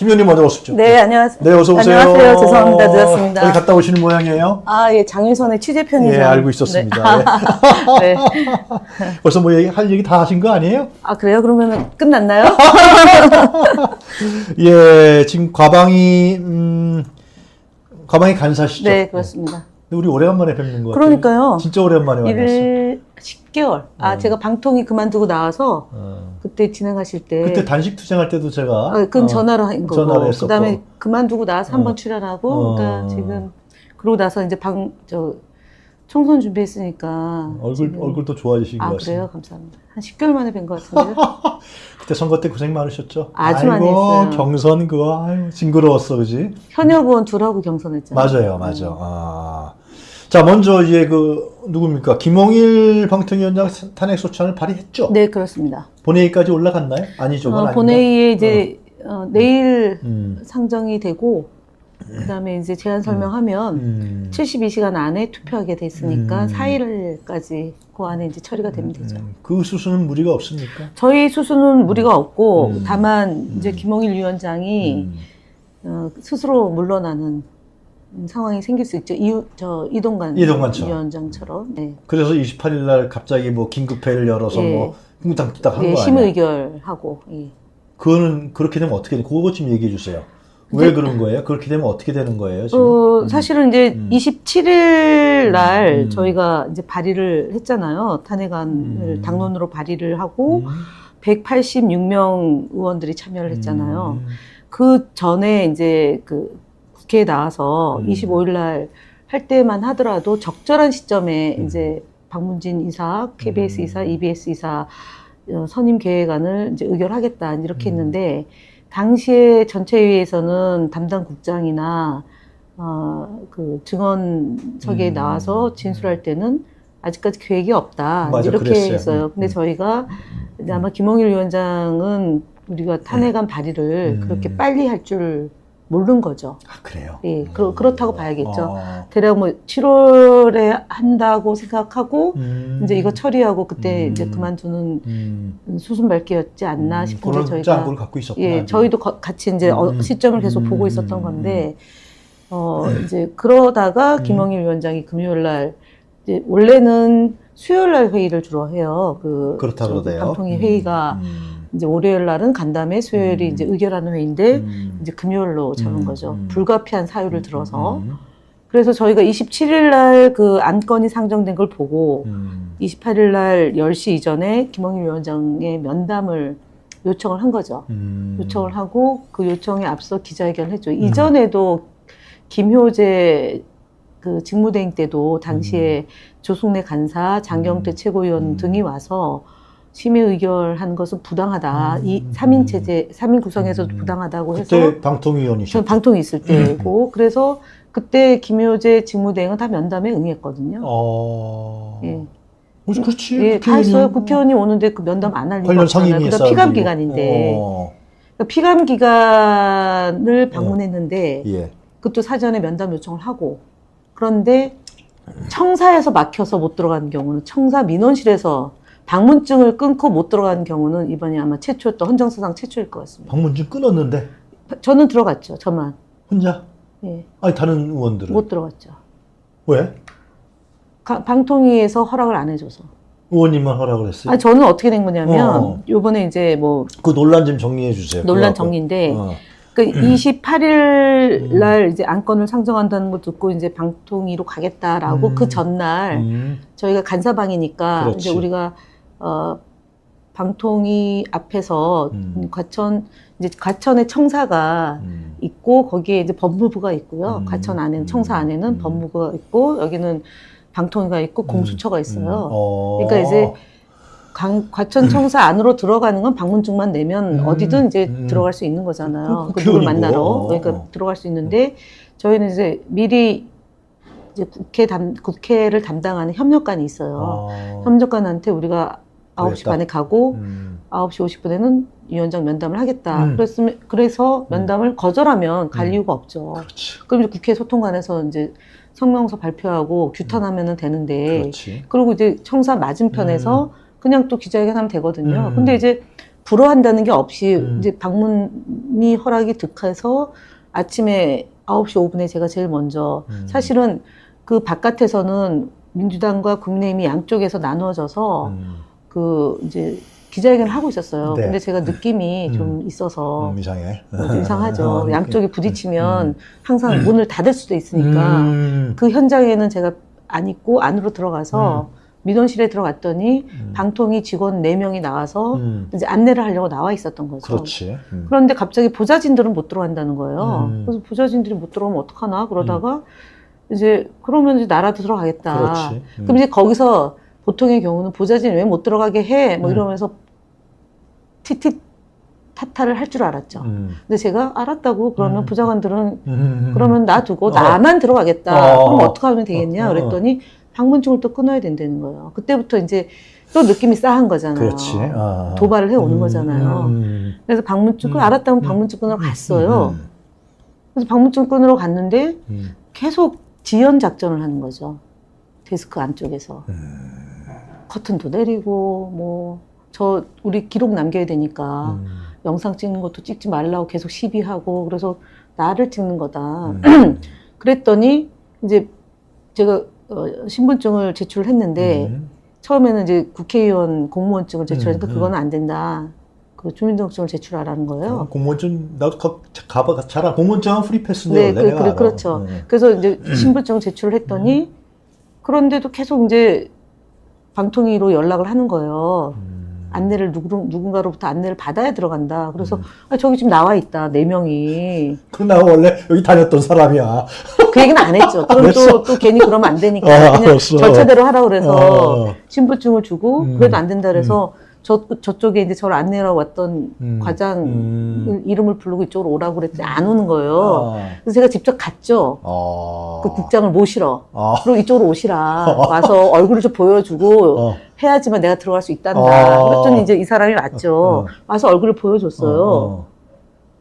김 의원님 먼저 오십시오. 네, 안녕하세요. 네, 어서 오세요. 안녕하세요. 죄송합니다. 늦었습니다. 어디 갔다 오시는 모양이에요? 아, 예, 장윤선의 취재 편의점. 예, 알고 있었습니다. 네. 네. 벌써 뭐 할 얘기 다 하신 거 아니에요? 아, 그래요? 그러면 끝났나요? 예, 지금 과방위 간사시죠? 네, 그렇습니다. 우리 오래간만에 뵙는 거 같아요. 그러니까요. 진짜 오랜만에 만났어요. 10개월. 아, 제가 방통위 그만두고 나와서 그때 진행하실 때. 그때 단식 투쟁할 때도 제가. 그건 전화로 한 거고. 전화를 했었고. 그다음에 그만두고 나와서 한번 출연하고. 그러니까 지금, 그러고 나서 이제 총선 준비했으니까. 얼굴도 좋아지신 것 아, 같습니다. 그래요? 감사합니다. 한 10개월 만에 뵌 것 같은데요? 그때 선거 때 고생 많으셨죠? 아주 많이 했어요. 경선 그거, 아유, 징그러웠어, 그지? 현역 의원 둘하고 경선했잖아요. 맞아. 자, 먼저 이제 누굽니까? 김홍일 방통위원장 탄핵 소추안을 발의했죠? 네, 그렇습니다. 본회의까지 올라갔나요? 아니죠, 그건 아닌가? 본회의에 이제 내일 상정이 되고, 그 다음에 이제 제안 설명하면 72시간 안에 투표하게 됐으니까 4일까지 그 안에 이제 처리가 되면 되죠. 그 수순은 무리가 없습니까? 저희 수순은 무리가 없고, 다만 이제 김홍일 위원장이 스스로 물러나는 상황이 생길 수 있죠. 이동관 위원장처럼. 네. 그래서 28일 날 갑자기 뭐 긴급회의를 열어서 예. 뭐 흥당딱 한 거 아니에요? 심의결하고. 예. 그거는 그렇게 되면 어떻게 돼? 그거 좀 얘기해 주세요. 왜 그런 거예요? 그렇게 되면 어떻게 되는 거예요, 지금? 사실은 이제 27일 날 저희가 이제 발의를 했잖아요. 탄핵안을 당론으로 발의를 하고 186명 의원들이 참여를 했잖아요. 그 전에 이제 국회에 나와서 25일 날 할 때만 하더라도 적절한 시점에 이제 박문진 이사, KBS 이사, EBS 이사 선임 계획안을 이제 의결하겠다 이렇게 했는데 당시에 전체회의에서는 담당 국장이나 증언석에 나와서 진술할 때는 아직까지 계획이 없다 이렇게 그랬어요. 했어요. 근데 저희가 이제 아마 김홍일 위원장은 우리가 탄핵안 발의를 그렇게 빨리 할 줄 모르는 거죠. 아, 그래요? 예, 그렇다고 봐야겠죠. 대략 뭐 7월에 한다고 생각하고 이제 이거 처리하고 그때 이제 그만두는 수순 밟기였지 않나 싶은데 그런 저희가 짱구를 갖고 있었구나. 예, 저희도 같이 이제 시점을 계속 보고 있었던 건데 이제 그러다가 김홍일 위원장이 금요일 날 이제 원래는 수요일 날 회의를 주로 해요. 그렇다 그러대요. 방통위 회의가 이제 월요일 날은 간담회, 수요일이 이제 의결하는 회의인데 이제 금요일로 잡은 거죠. 불가피한 사유를 들어서. 그래서 저희가 27일 날 그 안건이 상정된 걸 보고 28일 날 10시 이전에 김홍일 위원장의 면담을 요청을 한 거죠. 요청을 하고 그 요청에 앞서 기자회견을 했죠. 이전에도 김효재 직무대행 때도 당시에 조승래 간사, 장경태 최고위원 등이 와서 심의 의결한 것은 부당하다. 이 3인 체제, 3인 구성에서도 부당하다고 해서. 그때 방통위원이셨죠? 전 방통위 있을 때고. 그래서 그때 김효재 직무대행은 다 면담에 응했거든요. 예. 그렇지. 예, 다 했어요. 국회의원이 오는데 그 면담 안 할 리가 관련 없잖아요. 상임위 그러니까 피감 기간인데. 그러니까 피감 기간을 방문했는데 예. 그것도 사전에 면담 요청을 하고. 그런데 청사에서 막혀서 못 들어가는 경우는 청사 민원실에서 방문증을 끊고 못 들어가는 경우는 이번이 아마 최초였던 헌정사상 최초일 것 같습니다. 방문증 끊었는데? 저는 들어갔죠. 저만. 혼자? 예. 아니 다른 의원들은? 못 들어갔죠. 왜? 방통위에서 허락을 안 해줘서. 의원님만 허락을 했어요? 아니 저는 어떻게 된 거냐면 요번에 이제 그 논란 좀 정리해 주세요. 논란 정리인데 그 28일 날 이제 안건을 상정한다는 걸 듣고 이제 방통위로 가겠다라고 그 전날 저희가 간사방이니까 그렇지. 이제 우리가 방통위 앞에서 과천에 청사가 있고 거기에 이제 법무부가 있고요. 과천 안에는 청사 안에는 법무부가 있고 여기는 방통위가 있고 공수처가 있어요. 그러니까 이제 과천 청사 안으로 들어가는 건 방문증만 내면 어디든 이제 들어갈 수 있는 거잖아요. 누굴 만나러. 그러니까 들어갈 수 있는데 저희는 이제 미리 이제 국회를 담당하는 협력관이 있어요. 협력관한테 우리가 9시 반에 가고 9시 50분에는 위원장 면담을 하겠다. 그래서 면담을 거절하면 갈 이유가 없죠. 그렇지. 그럼 이제 국회 소통관에서 이제 성명서 발표하고 규탄하면은 되는데 그렇지. 그리고 이제 청사 맞은편에서 그냥 또 기자회견하면 되거든요. 근데 이제 불허한다는 게 없이 이제 방문이 허락이 득해서 아침에 9시 5분에 제가 제일 먼저 사실은 그 바깥에서는 민주당과 국민의힘이 양쪽에서 나누어져서 그 이제 기자회견을 하고 있었어요. 네. 근데 제가 느낌이 좀 있어서 이상해. 이상하죠. 양쪽이 부딪히면 항상 문을 닫을 수도 있으니까 그 현장에는 제가 안 있고 안으로 들어가서 민원실에 들어갔더니 방통위 직원 4명이 나와서 이제 안내를 하려고 나와 있었던 거죠. 그렇지. 그런데 갑자기 보좌진들은 못 들어간다는 거예요. 그래서 보좌진들이 못 들어오면 어떡하나 그러다가 이제 그러면 이제 나라도 들어가겠다. 그렇지. 그럼 이제 거기서 보통의 경우는 보좌진 왜 못 들어가게 해? 뭐 이러면서 티티 타타를 할 줄 알았죠. 근데 제가 알았다고 그러면 부장관들은 그러면 놔두고 나만 들어가겠다. 그럼 어떻게 하면 되겠냐? 그랬더니 방문증을 또 끊어야 된다는 거예요. 그때부터 이제 또 느낌이 싸한 거잖아요. 그렇지. 도발을 해오는 거잖아요. 그래서 방문증 알았다면 방문증 끊으러 갔어요. 그래서 방문증 끊으러 갔는데 계속 지연 작전을 하는 거죠. 데스크 안쪽에서. 커튼도 내리고 뭐 우리 기록 남겨야 되니까 영상 찍는 것도 찍지 말라고 계속 시비하고 그래서 나를 찍는 거다. 그랬더니 이제 제가 신분증을 제출했는데 처음에는 이제 국회의원 공무원증을 제출하니까 그거는 안 된다. 그 주민등록증을 제출하라는 거예요. 공무원증 나도 가봐 공무원증은 프리패스인데 네, 그렇죠. 그래서 이제 신분증 제출을 했더니 그런데도 계속 이제 방통위로 연락을 하는 거예요. 안내를 누군가로부터 안내를 받아야 들어간다. 그래서 저기 지금 나와 있다. 4명이. 그럼 나 원래 여기 다녔던 사람이야. 그 얘기는 안 했죠. 그럼 또 괜히 그러면 안 되니까 그냥 알았어. 절차대로 하라고 그래서 신분증을 주고 그래도 안 된다 그래서 저쪽에 이제 저를 안내하러 왔던 과장 이름을 부르고 이쪽으로 오라고 그랬더니 안 오는 거예요. 그래서 제가 직접 갔죠. 그 국장을 모시러. 그리고 이쪽으로 오시라. 와서 얼굴을 좀 보여주고 해야지만 내가 들어갈 수 있단다. 그랬더니 이제 이 사람이 왔죠. 와서 얼굴을 보여줬어요.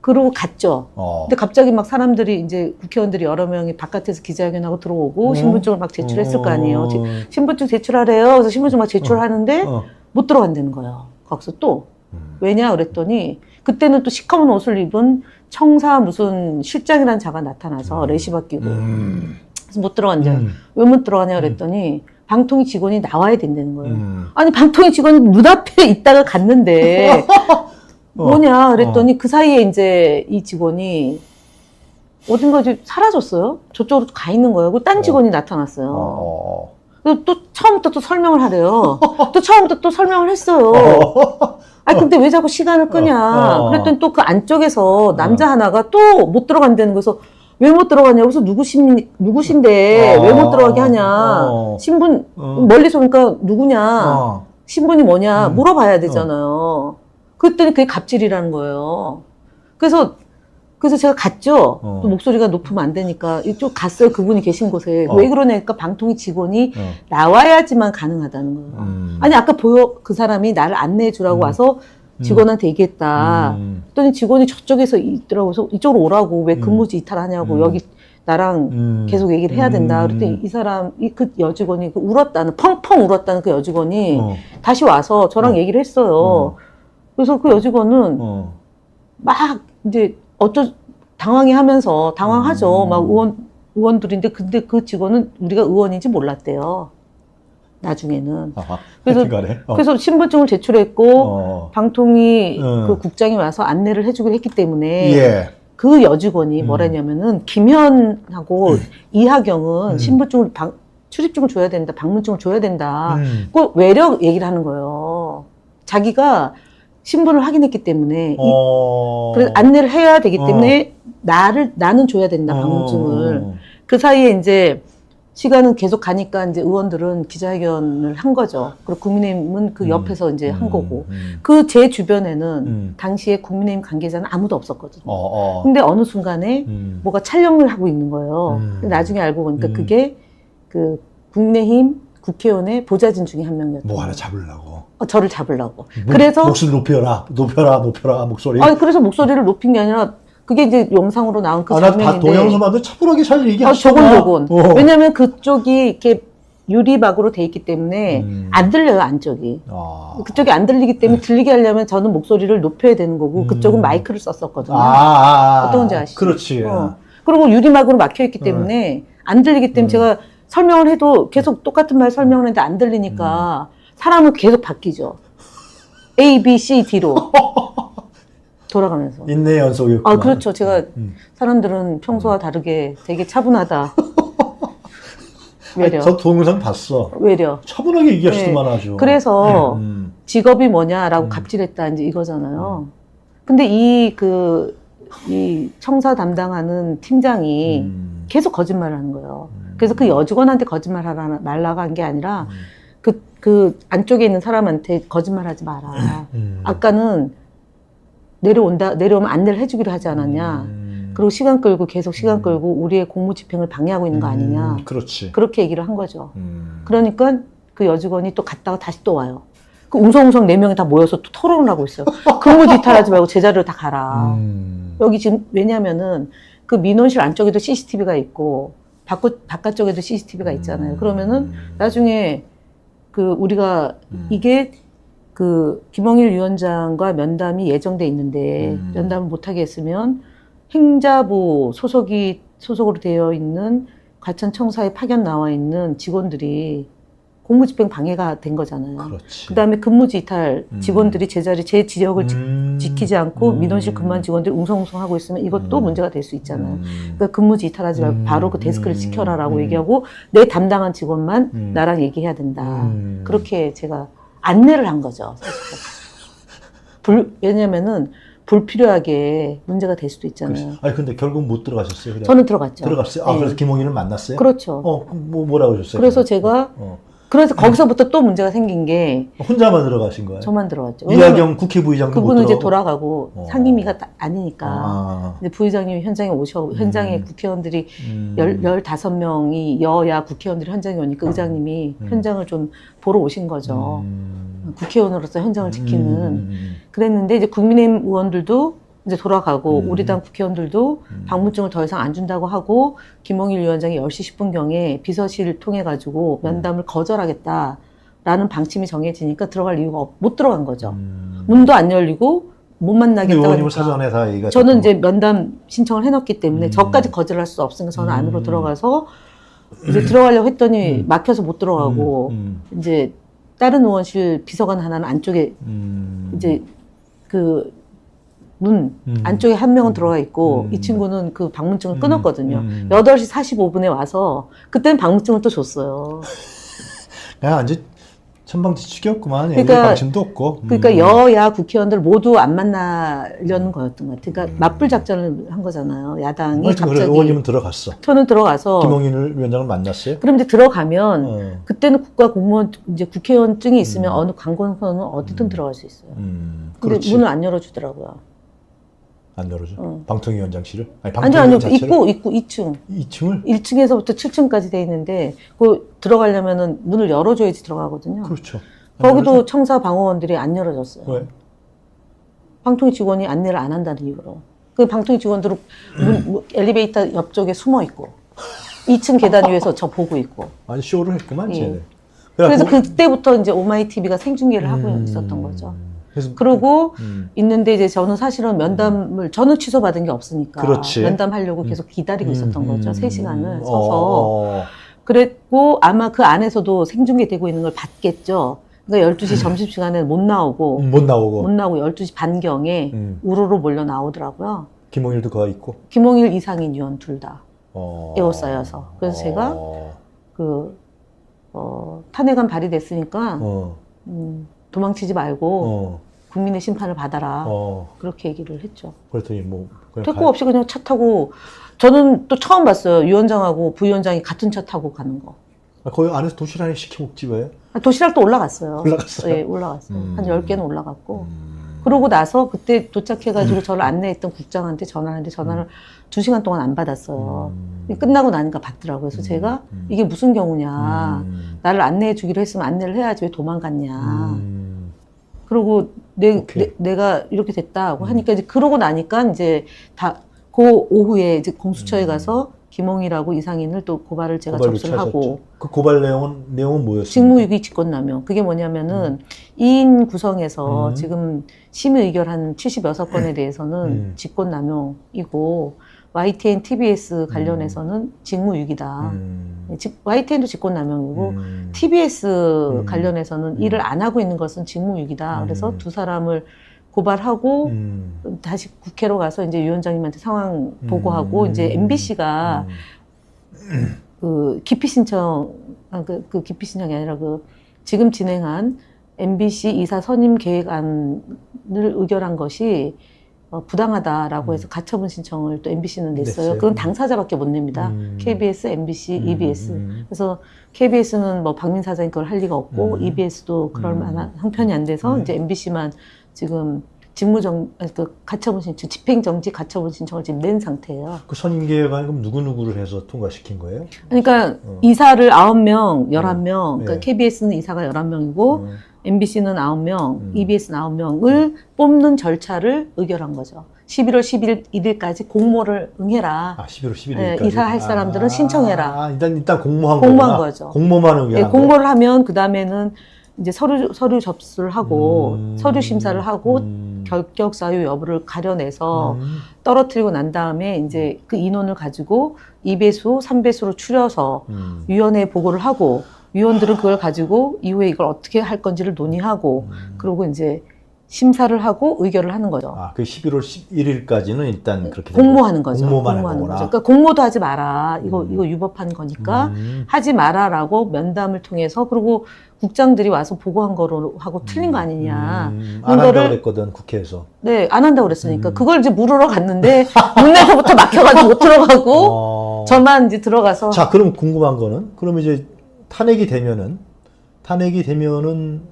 그러고 갔죠. 근데 갑자기 막 사람들이 이제 국회의원들이 여러 명이 바깥에서 기자회견하고 들어오고 신분증을 막 제출했을 거 아니에요. 신분증 제출하래요. 그래서 신분증 막 제출하는데 못 들어간다는 거예요. 거기서 또. 왜냐 그랬더니 그때는 또 시커먼 옷을 입은 청사 무슨 실장이라는 자가 나타나서 레시바 끼고 그래서 못 들어간대요. 왜 못 들어가냐 그랬더니 방통위 직원이 나와야 된다는 거예요. 아니 방통위 직원이 문 앞에 있다가 갔는데 뭐냐 그랬더니 그 사이에 이제 이 직원이 어딘가 이제 사라졌어요. 저쪽으로 가 있는 거예요. 그 딴 직원이 나타났어요. 또 처음부터 또 설명을 하래요. 또 처음부터 또 설명을 했어요. 아니 근데 왜 자꾸 시간을 끄냐. 그랬더니 또 그 안쪽에서 남자 하나가 또 못 들어간다는 거에서 왜 못 들어가냐고 해서 누구신데 왜 못 들어가게 하냐. 신분 멀리서 보니까 누구냐. 신분이 뭐냐 물어봐야 되잖아요. 그랬더니 그게 갑질이라는 거예요. 그래서 제가 갔죠. 또 목소리가 높으면 안 되니까 이쪽 갔어요. 그분이 계신 곳에. 왜 그러냐니까 방통위 직원이 나와야지만 가능하다는 거예요. 아니 아까 그 사람이 나를 안내해 주라고 와서 직원한테 얘기했다. 그랬더니 직원이 저쪽에서 있더라고. 그래서 이쪽으로 오라고 왜 근무지 이탈하냐고 여기 나랑 계속 얘기를 해야 된다. 그랬더니 이 사람 그 여직원이 울었다는 펑펑 울었다는 그 여직원이 다시 와서 저랑 얘기를 했어요. 그래서 그 여직원은 막 이제 당황하죠. 막 의원들인데, 근데 그 직원은 우리가 의원인지 몰랐대요. 나중에는. 그래서 신분증을 제출했고, 방통위 그 국장이 와서 안내를 해주기로 했기 때문에, 그 여직원이 뭐라냐면은, 김현하고 이하경은 신분증을, 출입증을 줘야 된다, 방문증을 줘야 된다. 그 외력 얘기를 하는 거예요. 자기가 신분을 확인했기 때문에 그래서 안내를 해야 되기 때문에 나는 줘야 된다 방문증을. 그 사이에 이제 시간은 계속 가니까 이제 의원들은 기자회견을 한 거죠. 그리고 국민의힘은 그 옆에서 이제 한 거고 그 제 주변에는 당시에 국민의힘 관계자는 아무도 없었거든요. 근데 어느 순간에 뭐가 촬영을 하고 있는 거예요. 나중에 알고 보니까 그게 그 국민의힘 국회의원의 보좌진 중에 한 명이었어요. 뭐 하나 잡으려고. 저를 잡으려고. 그래서 목소리 높여라 목소리. 아니 그래서 목소리를 높인 게 아니라 그게 이제 영상으로 나온 그 장면인데. 나 동영상만도 차분하게 잘 얘기하시잖아. 조곤조곤. 왜냐면 그쪽이 이렇게 유리막으로 돼 있기 때문에 안 들려요, 안쪽이. 그쪽이 안 들리기 때문에 들리게 하려면 저는 목소리를 높여야 되는 거고 그쪽은 마이크를 썼었거든요. 어떤지 아시죠? 그렇지. 그리고 유리막으로 막혀 있기 때문에 안 들리기 때문에 제가 설명을 해도 계속 똑같은 말 설명을 했는데 안 들리니까 사람은 계속 바뀌죠. A, B, C, D로 돌아가면서. 인내 연속이었구나. 아, 그렇죠. 제가 사람들은 평소와 다르게 되게 차분하다. 외려. 저 동영상 봤어. 외려. 차분하게 얘기하시더만 아주. 그래서 직업이 뭐냐라고 갑질했다 이제 이거잖아요. 근데 이 청사 담당하는 팀장이 계속 거짓말을 하는 거예요. 그래서 그 여직원한테 거짓말 말라고 한 게 아니라 그 안쪽에 있는 사람한테 거짓말 하지 마라. 아까는 내려오면 안내를 해주기로 하지 않았냐. 그리고 시간 끌고 계속 시간 끌고 우리의 공무 집행을 방해하고 있는 거 아니냐. 그렇지. 그렇게 얘기를 한 거죠. 그러니까 그 여직원이 또 갔다가 다시 또 와요. 그 웅성웅성 4명이 다 모여서 또 토론을 하고 있어요. 근무 뒤탈하지 말고 제자리로 다 가라. 여기 지금 왜냐면은 그 민원실 안쪽에도 CCTV가 있고 바깥쪽에도 CCTV가 있잖아요. 그러면은 나중에 우리가 이게 김홍일 위원장과 면담이 예정돼 있는데 면담을 못하게 했으면 행자부 소속으로 되어 있는 과천청사에 파견 나와 있는 직원들이 공무집행 방해가 된 거잖아요. 그렇지. 그다음에 근무지탈 직원들이 제 지역을 지키지 않고 민원실 근무한 직원들이 웅성웅성하고 있으면 이것도 문제가 될 수 있잖아요. 그러니까 근무지탈하지 말고 바로 그 데스크를 지켜라라고 얘기하고 내 담당한 직원만 나랑 얘기해야 된다. 그렇게 제가 안내를 한 거죠. 왜냐면은 불필요하게 문제가 될 수도 있잖아요. 아니 근데 결국 못 들어가셨어요? 그래. 저는 들어갔죠. 들어갔어요? 네. 그래서 김홍일을 만났어요? 그렇죠. 뭐라고 하셨어요? 그래서 제가 그래서 거기서부터 또 문제가 생긴 게 혼자만 들어가신 거예요? 저만 들어갔죠. 이하경 국회 부의장도 못 그분은 이제 들어가고? 돌아가고 상임위가 아니니까 이제 부의장님이 현장에 현장에 국회의원들이 15명이 여야 국회의원들이 현장에 오니까 의장님이 현장을 좀 보러 오신 거죠. 국회의원으로서 현장을 지키는. 그랬는데 이제 국민의힘 의원들도 이제 돌아가고 우리 당 국회의원들도 방문증을 더 이상 안 준다고 하고 김홍일 위원장이 10시 10분경에 비서실을 통해 가지고 면담을 거절하겠다라는 방침이 정해지니까 들어갈 이유가 못 들어간 거죠. 문도 안 열리고 못 만나겠다고 의원님은 하니까. 사전에 다 얘기가 저는 이제 면담 신청을 해놨기 때문에 저까지 거절할 수 없으니까 저는 안으로 들어가서 이제 들어가려고 했더니 막혀서 못 들어가고 이제 다른 의원실 비서관 하나는 안쪽에 이제 문 안쪽에 한 명은 들어가 있고 이 친구는 그 방문증을 끊었거든요. 8시 45분에 와서 그때는 방문증을 또 줬어요. 그냥 완전 천방지축이었구만. 그러니까 방침도 없고. 그러니까 여야 국회의원들 모두 안 만나려는 거였던 것 같아요. 그러니까 맞불 작전을 한 거잖아요. 야당이 갑자기. 그래, 의원님은 들어갔어. 저는 들어가서 김홍일 위원장을 만났어요? 그럼 이제 들어가면 그때는 국가공무원 이제 국회의원증이 있으면 어느 관공서는 어디든 들어갈 수 있어요. 근데 그렇지. 문을 안 열어주더라고요. 안 열어줘? 방통위원장실을? 아니, 아니요. 입구 2층. 2층을? 1층에서부터 7층까지 돼 있는데, 들어가려면은 문을 열어줘야지 들어가거든요. 그렇죠. 거기도 청사 방어원들이 안 열어줬어요. 왜? 방통위 직원이 안내를 안 한다는 이유로. 그 방통위 직원들은 엘리베이터 옆쪽에 숨어 있고, 2층 계단 위에서 저 보고 있고. 아니, 쇼를 했구만, 예. 쟤네. 그래서 그때부터 이제 오마이TV가 생중계를 하고 있었던 거죠. 그러고 있는데 이제 저는 사실은 면담을 저는 취소받은 게 없으니까 그렇지. 면담하려고 계속 기다리고 있었던 거죠. 3시간을 서서. 그랬고 아마 그 안에서도 생중계되고 있는 걸 봤겠죠. 그러니까 12시 점심시간에 못 나오고 12시 반경에 우르르 몰려 나오더라고요. 김홍일도 거기 있고? 김홍일, 이상인 의원 둘 다 에워싸여서. 그래서 제가 탄핵안 발의됐으니까 도망치지 말고 국민의 심판을 받아라. 그렇게 얘기를 했죠. 그랬더니 뭐 택고 없이 그냥 차 타고 저는 또 처음 봤어요. 위원장하고 부위원장이 같은 차 타고 가는 거. 거기 안에서 도시락에 시켜 먹지 왜? 도시락도 올라갔어요. 올라갔어요? 네, 올라갔어요. 한 10개는 올라갔고. 그러고 나서 그때 도착해가지고 저를 안내했던 국장한테 전화를 2시간 동안 안 받았어요. 끝나고 나니까 받더라고요. 그래서 제가 이게 무슨 경우냐. 나를 안내해 주기로 했으면 안내를 해야지 왜 도망갔냐. 그리고 내가 이렇게 됐다고 하니까 이제 그러고 나니까 이제 그 오후에 이제 공수처에 가서 김홍일하고 이상인을 또 고발을 제가 고발로 접수를 찾았죠. 하고 그 고발 내용은 뭐였습니까? 직무유기 직권남용. 그게 뭐냐면은 2인 구성에서 음. 지금 심의 의결한 76건에 대해서는 직권남용이고 YTN, TBS 관련해서는 직무유기다. YTN도 직권남용이고 TBS 관련해서는 일을 안 하고 있는 것은 직무유기다. 그래서 두 사람을 고발하고 다시 국회로 가서 이제 위원장님한테 상황 보고하고 이제 MBC가 그 기피 신청 그 기피 신청이 아니라 그 지금 진행한 MBC 이사 선임 계획안을 의결한 것이 부당하다라고 해서 가처분 신청을 또 MBC는 냈어요. 그건 당사자밖에 못 냅니다. KBS, MBC, EBS. 그래서 KBS는 뭐 박민 사장이 그걸 할 리가 없고 EBS도 그럴 만한 형편이 안 돼서 이제 MBC만 지금 그 가처분 신청, 집행정지 가처분 신청을 지금 낸 상태예요. 그 선임계획안 그럼 누구를 해서 통과시킨 거예요? 그러니까 이사를 9명, 11명, 그러니까 네. KBS는 이사가 11명이고 MBC는 9명, EBS는 9명을 뽑는 절차를 의결한 거죠. 11월 11일까지 공모를 응해라. 11월 11일까지. 네, 이사할 사람들은 신청해라. 일단 공모한 거죠. 공모만 의결한 네, 공모를 하면 그 다음에는 이제 서류 접수를 하고 서류 심사를 하고 결격 사유 여부를 가려내서 떨어뜨리고 난 다음에 이제 그 인원을 가지고 2배수, 3배수로 추려서 위원회에 보고를 하고 위원들은 그걸 가지고 이후에 이걸 어떻게 할 건지를 논의하고 그리고 이제 심사를 하고 의결을 하는 거죠. 그 11월 11일까지는 일단 그렇게 공모하는 거죠. 공모만 공모하는 거구나. 거죠. 그러니까 공모도 하지 마라. 이거 유법한 거니까 하지 마라라고 면담을 통해서 그리고 국장들이 와서 보고한 거로 하고 틀린 거 아니냐. 안 한다고 그랬거든 국회에서. 네, 안 한다고 그랬으니까 그걸 이제 물으러 갔는데 문에서부터 막혀가지고 못 들어가고 저만 이제 들어가서. 자, 그럼 궁금한 거는 그럼 이제 탄핵이 되면은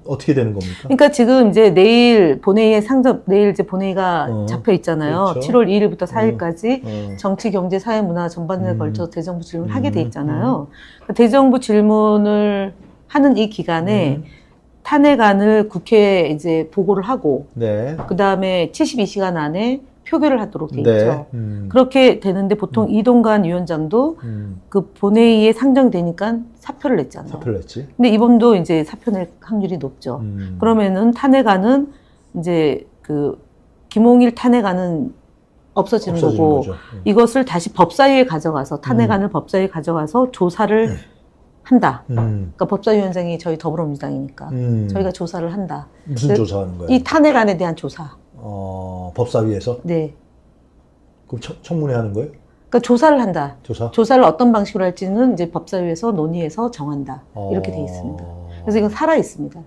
어떻게 되는 겁니까? 그러니까 지금 이제 내일 이제 본회의가 잡혀 있잖아요. 그렇죠. 7월 2일부터 4일까지 정치, 경제, 사회, 문화 전반에 걸쳐서 대정부 질문을 하게 돼 있잖아요. 그러니까 대정부 질문을 하는 이 기간에 탄핵안을 국회에 이제 보고를 하고 네. 그 다음에 72시간 안에 표결을 하도록 돼 네. 있죠. 그렇게 되는데 보통 이동관 위원장도 그 본회의에 상정되니까 사표를 냈잖아요. 사표를 냈지. 근데 이번도 이제 사표 낼 확률이 높죠. 그러면은 탄핵안은 이제 그 김홍일 탄핵안은 없어지는 거고 거죠. 이것을 다시 법사위에 가져가서 탄핵안을 법사위에 가져가서 조사를 한다. 그러니까 법사위원장이 저희 더불어민주당이니까 저희가 조사를 한다. 무슨 조사하는 거예요? 이 탄핵안에 대한 조사. 법사위에서? 네. 그럼 청문회 하는 거예요? 그러니까 조사를 한다. 조사를 어떤 방식으로 할지는 이제 법사위에서 논의해서 정한다. 이렇게 돼 있습니다. 그래서 이건 살아 있습니다.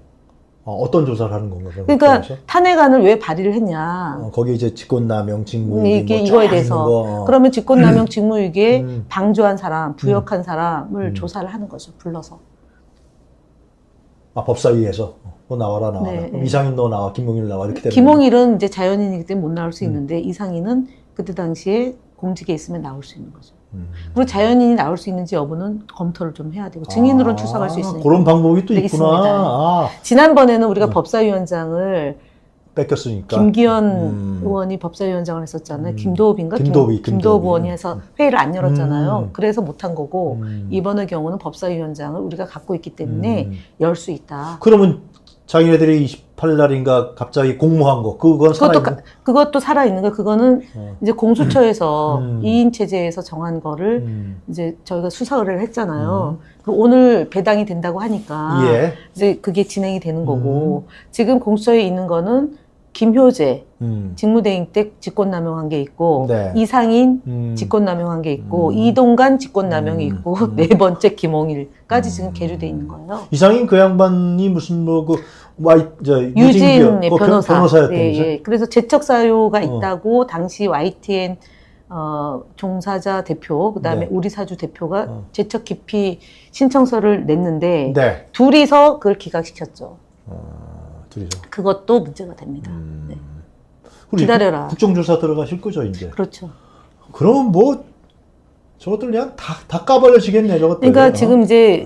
어떤 조사를 하는 건가요? 그러니까 탄핵안을 왜 발의를 했냐. 거기 이제 직권남용, 직무유기 이거에 대해서. 그러면 직권남용, 직무유기에 방조한 사람, 부역한 사람을 조사를 하는 거죠. 불러서. 법사위에서 너 나와라. 네, 그럼 이상인 너 나와, 김홍일 나와 이렇게 되는 김홍일은 이제 자연인이기 때문에 못 나올 수 있는데 이상인은 그때 당시에 공직에 있으면 나올 수 있는 거죠. 그리고 자연인이 나올 수 있는지 여부는 검토를 좀 해야 되고 증인으로는 출석할 수 있으니까. 그런 방법이 또 있구나. 있습니다. 지난번에는 우리가 법사위원장을 뺏겼으니까. 김기현 의원이 법사위원장을 했었잖아요. 김도읍인가? 김도읍 의원이 해서 회의를 안 열었잖아요. 그래서 못한 거고 이번의 경우는 법사위원장을 우리가 갖고 있기 때문에 열 수 있다. 그러면 자기네들이 28일 날인가 갑자기 공모한 거 그건 그것도 살아있는 거. 그거는 이제 공수처에서 2인 체제에서 정한 거를 이제 저희가 수사 의뢰를 했잖아요. 그리고 오늘 배당이 된다고 하니까 이제 그게 진행이 되는 거고 지금 공수처에 있는 거는 김효재 직무대행 때 직권남용한 게 있고 이상인 직권남용한 게 있고 이동관 직권남용이 있고 네 번째 김홍일까지 지금 계류돼 있는 거예요. 이상인 그 양반이 무슨 유진 변호사였다면서. 예. 그래서 재척 사유가 있다고 당시 YTN 종사자 대표 그다음에 우리 사주 대표가 재척 기피 신청서를 냈는데 둘이서 그걸 기각시켰죠. 둘이서. 그것도 문제가 됩니다. 네. 기다려라. 국정조사 들어가실 거죠, 이제? 그렇죠. 그럼 뭐 저것들 그냥 다 까발려지겠네, 저것들. 그러니까 지금 이제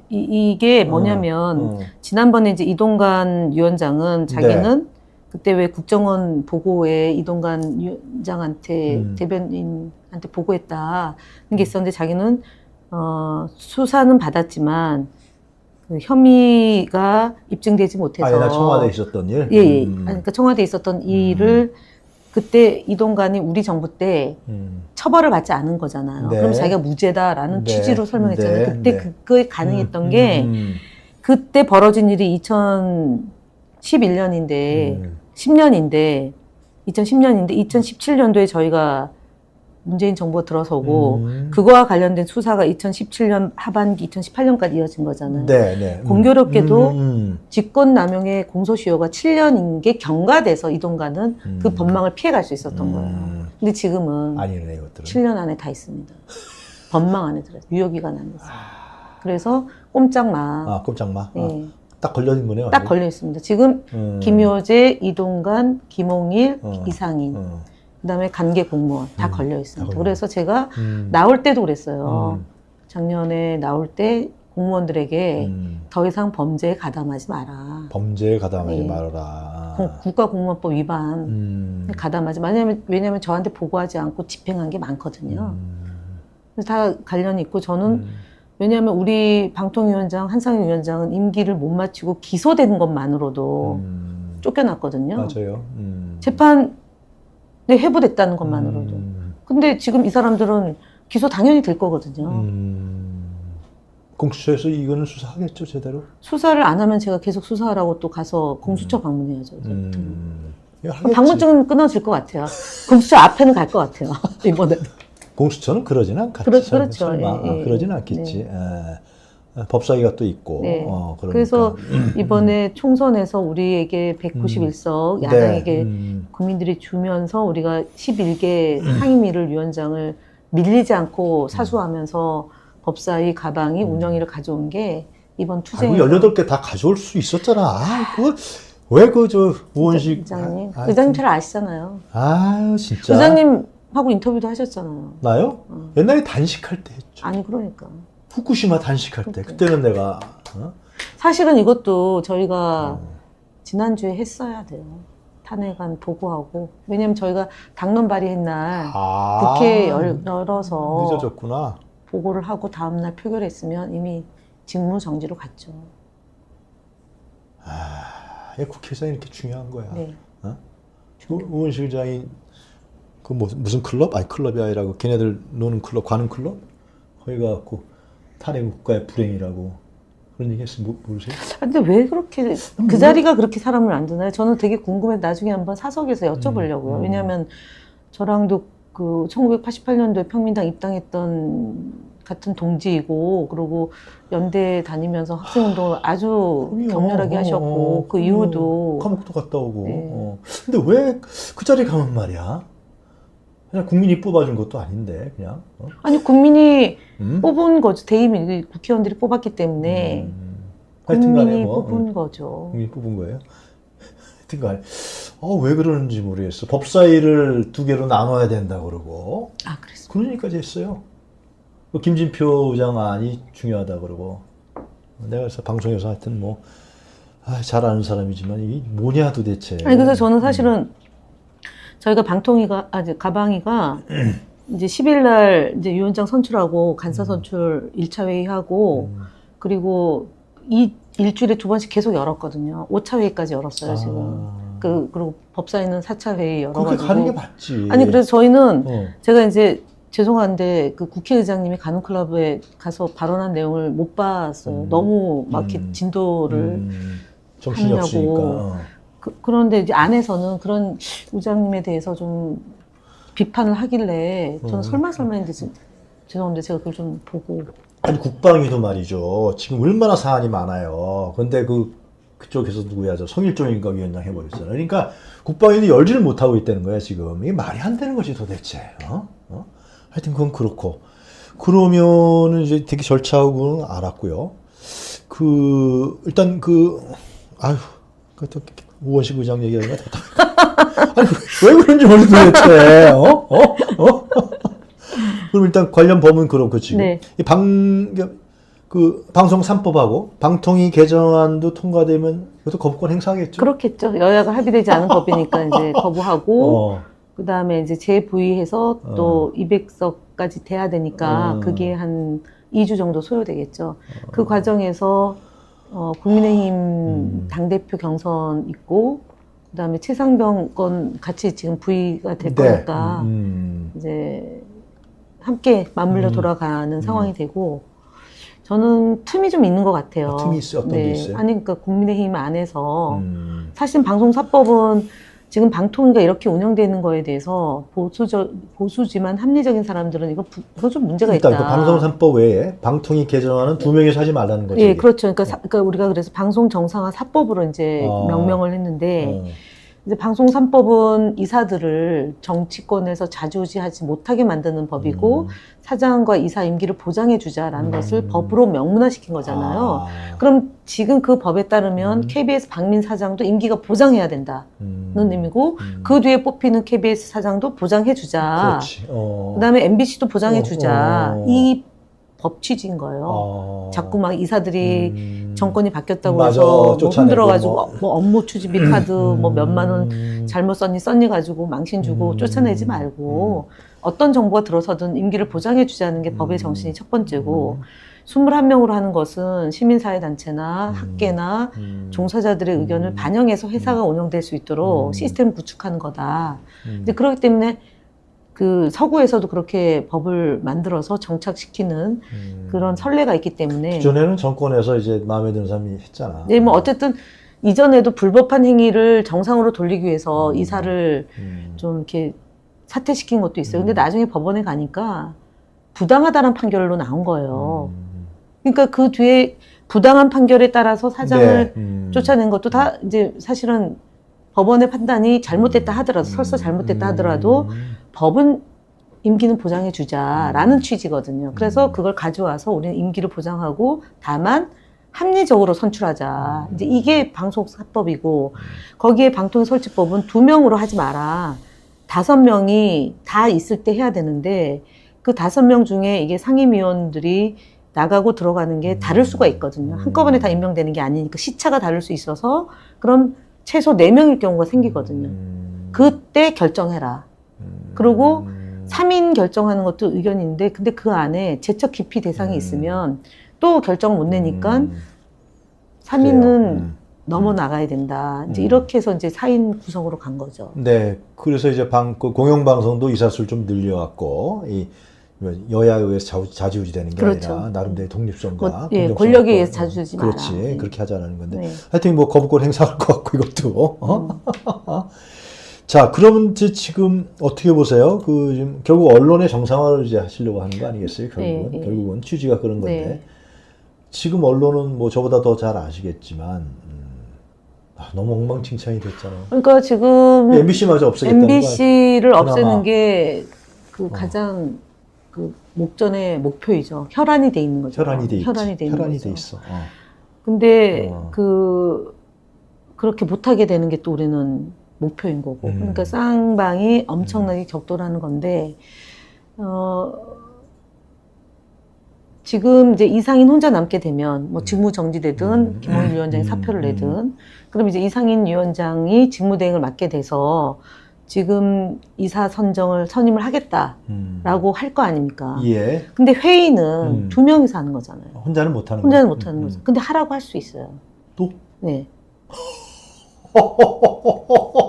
이게 뭐냐면 지난번에 이제 이동관 위원장은 자기는 그때 왜 국정원 보고에 이동관 위원장한테 대변인한테 보고했다는 게 있었는데 자기는 수사는 받았지만 그 혐의가 입증되지 못해서 옛날 청와대에 있었던 일? 예. 그러니까 청와대에 있었던 일을 그때 이동관이 우리 정부 때 처벌을 받지 않은 거잖아요. 네. 그럼 자기가 무죄다라는 네. 취지로 설명했잖아요. 네. 그때 네. 그거에 가능했던 게 그때 벌어진 일이 2011년인데 10년인데 2010년인데 2017년도에 저희가 문재인 정부가 들어서고 그거와 관련된 수사가 2017년 하반기 2018년까지 이어진 거잖아요. 네, 네. 공교롭게도 직권남용의 공소시효가 7년인 게 경과돼서 이동관은 그 법망을 피해갈 수 있었던 거예요. 근데 지금은 아니네, 이것들은. 7년 안에 다 있습니다. 법망 안에 들어요. 유효기간 안에 있어요. 그래서 꼼짝마. 꼼짝마. 네. 딱 걸려진 거네요. 딱 걸려 있습니다. 지금 김효재, 이동관, 김홍일, 이상인, 그다음에 관계 공무원 다 걸려 있습니다. 그래서 제가 나올 때도 그랬어요. 작년에 나올 때 공무원들에게 더 이상 범죄에 가담하지 마라. 범죄에 가담하지 네. 말아라. 국가공무원법 위반 가담하지 마. 왜냐면 저한테 보고하지 않고 집행한 게 많거든요. 그래서 다 관련이 있고 저는 왜냐하면 우리 방통위원장 한상희 위원장은 임기를 못 마치고 기소된 것만으로도 쫓겨났거든요. 맞아요. 재판에 회부됐다는 것만으로도. 근데 지금 이 사람들은 기소 당연히 될 거거든요. 공수처에서 이거는 수사하겠죠, 제대로? 수사를 안 하면 제가 계속 수사하라고 또 가서 공수처 방문해야죠. 방문증은 끊어질 것 같아요. 공수처 앞에는 갈 것 같아요. 이번에는. 공수처는 그러진 않겠지. 그렇죠. 설마. 예. 그러진 않겠지. 법사위가 또 있고. 네. 그러니까. 그래서 이번에 총선에서 우리에게 191석 야당에게 국민들이 주면서 우리가 11개 상임위를 위원장을 밀리지 않고 사수하면서 법사위 가방이 운영위를 가져온 게 이번 투쟁에 18개 다 가져올 수 있었잖아. 왜 우원식. 의장님. 의장님 잘 아시잖아요. 진짜. 의장님하고 인터뷰도 하셨잖아요. 나요? 옛날에 단식할 때 했죠. 아니, 그러니까. 후쿠시마 단식할 때. 그때는 내가. 사실은 이것도 저희가 지난주에 했어야 돼요. 탄핵안 보고하고. 왜냐면 저희가 당론 발의한 날 국회 열어서 늦어졌구나. 보고를 하고 다음날 표결했으면 이미 직무 정지로 갔죠. 국회의장이 이렇게 중요한 거야. 네. 우원식 의장이 무슨 클럽? 아니, 클럽이 아니라 걔네들 노는 클럽, 가는 클럽? 거기 가갖고 탄핵 국가의 불행이라고 그런 얘기 했어. 모르세요? 근데 왜 그렇게 그 자리가 그렇게 사람을 안 두나요? 저는 되게 궁금해. 나중에 한번 사석에서 여쭤보려고요. 왜냐하면 저랑도 그 1988년도에 평민당 입당했던 같은 동지이고, 그리고 연대 다니면서 학생운동을 아주 격렬하게 하셨고, 그 이후도 감옥도 갔다 오고. 네. 근데 왜 그 자리 가면 말이야? 그냥 국민이 뽑아준 것도 아닌데, 그냥. 아니, 국민이 뽑은 거죠. 대의민 국회의원들이 뽑았기 때문에 국민이 뽑은 거죠. 국민이 뽑은 거예요? 하여튼간에 왜 그러는지 모르겠어. 법사위를 2개로 나눠야 된다고 그러고. 그랬어. 그런 얘기까지 했어요. 김진표 의장안이 중요하다 그러고. 내가 그래서 방송에서 하여튼 잘 아는 사람이지만 이게 뭐냐 도대체. 아니, 그래서 저는 사실은 저희가 가방위가 이제 10일 날 이제 위원장 선출하고 간사 선출 1차 회의하고 그리고 이 일주일에 2번씩 계속 열었거든요. 5차 회의까지 열었어요, 지금. 그리고 법사위는 4차 회의 열어가지고. 그렇게 가는 게 맞지. 아니, 그래서 저희는 제가 이제 죄송한데 그 국회의장님이 가는클럽에 가서 발언한 내용을 못 봤어요. 너무 막 이렇게 진도를 정신이 없으니까. 그런데 이제 안에서는 그런 의장님에 대해서 좀 비판을 하길래 저는 설마 했는데 죄송한데 제가 그걸 좀 보고. 아니, 국방위도 말이죠. 지금 얼마나 사안이 많아요. 근데 그쪽에서 누구야? 성일종인가 위원장 해버렸잖아요. 그러니까 국방위는 열지를 못하고 있다는 거야, 지금. 이게 말이 안 되는 거지, 도대체. 하여튼 그건 그렇고. 그러면은 이제 되게 절차하고는 알았고요. 일단 또 우원식 의장 얘기하니까 아니, 왜 그런지 모르겠어, 도대체. 그럼 일단 관련 법은 그렇고, 지금. 네. 방송 3법하고 방통위 개정안도 통과되면 그것도 거부권 행사하겠죠. 그렇겠죠. 여야가 합의되지 않은 법이니까 이제 거부하고 그다음에 이제 재부의해서 또 200석까지 돼야 되니까 그게 한 2주 정도 소요되겠죠. 그 과정에서 국민의힘 당대표 경선 있고 그다음에 최상병 건 같이 지금 부의가 될 거니까 이제 함께 맞물려 돌아가는 상황이 되고 저는 틈이 좀 있는 것 같아요. 틈이 있어요? 어떤 게 있어요? 아니, 그러니까 국민의힘 안에서 사실 방송사법은 지금 방통위가 이렇게 운영되는 거에 대해서 보수지만 합리적인 사람들은 이거 좀 문제가 있다. 일단 그 방송사법 외에 방통위 개정안은 2명이서 하지 말라는 거죠. 예, 그렇죠. 그러니까 우리가 그래서 방송 정상화 4법으로 이제 명명을 했는데 이제 방송 3법은 이사들을 정치권에서 좌지우지하지 못하게 만드는 법이고 사장과 이사 임기를 보장해 주자라는 것을 법으로 명문화시킨 거잖아요. 그럼 지금 그 법에 따르면 KBS 박민 사장도 임기가 보장해야 된다는 의미고 그 뒤에 뽑히는 KBS 사장도 보장해 주자. 그다음에 MBC도 보장해 주자. 이 법 취지인 거예요. 자꾸 막 이사들이 정권이 바뀌었다고 해서 뭐 흔들어가지고 뭐 업무 추진비 카드 뭐 몇만 원 잘못 썼니 가지고 망신 주고 쫓아내지 말고 어떤 정부가 들어서든 임기를 보장해 주자는 게 법의 정신이 첫 번째고 21명으로 하는 것은 시민사회단체나 학계나 종사자들의 의견을 반영해서 회사가 운영될 수 있도록 시스템을 구축하는 거다. 이제 그렇기 때문에 그 서구에서도 그렇게 법을 만들어서 정착시키는 그런 선례가 있기 때문에 기존에는 정권에서 이제 마음에 드는 사람이 했잖아. 네, 뭐 어쨌든 이전에도 불법한 행위를 정상으로 돌리기 위해서 이사를 좀 이렇게 사퇴시킨 것도 있어요. 근데 나중에 법원에 가니까 부당하다는 판결로 나온 거예요. 그러니까 그 뒤에 부당한 판결에 따라서 사장을 쫓아낸 것도 다 이제 사실은 법원의 판단이 잘못됐다 하더라도 설사 잘못됐다 하더라도 법은 임기는 보장해 주자라는 취지거든요. 그래서 그걸 가져와서 우리는 임기를 보장하고 다만 합리적으로 선출하자. 이제 이게 방송사법이고 거기에 방통위설치법은 2명으로 하지 마라. 5명이 다 있을 때 해야 되는데 그 5명 중에 이게 상임위원들이 나가고 들어가는 게 다를 수가 있거든요. 한꺼번에 다 임명되는 게 아니니까 시차가 다를 수 있어서 그럼 최소 4명일 경우가 생기거든요. 그때 결정해라. 그리고 3인 결정하는 것도 의견인데 근데 그 안에 재척 기피 대상이 있으면 또 결정을 못 내니까 3인은 넘어나가야 된다. 이제 이렇게 해서 이제 4인 구성으로 간 거죠. 네. 그래서 이제 공영방송도 이사수를 좀 늘려왔고, 여야에 의해서 좌지우지 되는 게 그렇죠. 아니라 나름대로 독립성과 예, 권력에 의해서 좌지우지 마라. 그렇지. 네. 그렇게 하자는 건데. 네. 하여튼 뭐 거부권 행사할 것 같고 이것도. 자, 그러면 이제 지금 어떻게 보세요? 지금 결국 언론의 정상화를 이제 하시려고 하는 거 아니겠어요? 결국은. 네, 네. 결국은 취지가 그런 건데. 네. 지금 언론은 뭐 저보다 더 잘 아시겠지만 너무 엉망진창이 됐잖아요. 그러니까 지금 MBC마저 없애겠다는 MBC를 거야. 없애는 게 그 가장 그 목전의 목표이죠. 혈안이 돼 있는 거죠. 혈안이 돼 있지. 혈안이 돼 있는 혈안이 거죠. 돼 있어. 근데 그렇게 못하게 되는 게 또 우리는 목표인 거고. 그러니까 쌍방이 엄청나게 격돌하는 건데 지금 이제 이상인 혼자 남게 되면 뭐 직무 정지되든 김홍일 위원장이 사표를 내든 그럼 이제 이상인 위원장이 직무대행을 맡게 돼서 지금 이사 선임을 하겠다라고 할 거 아닙니까? 예. 근데 회의는 2명이서 하는 거잖아요. 혼자는 못 하는 혼자는 거죠. 못 하는 거죠. 근데 하라고 할 수 있어요. 또? 네.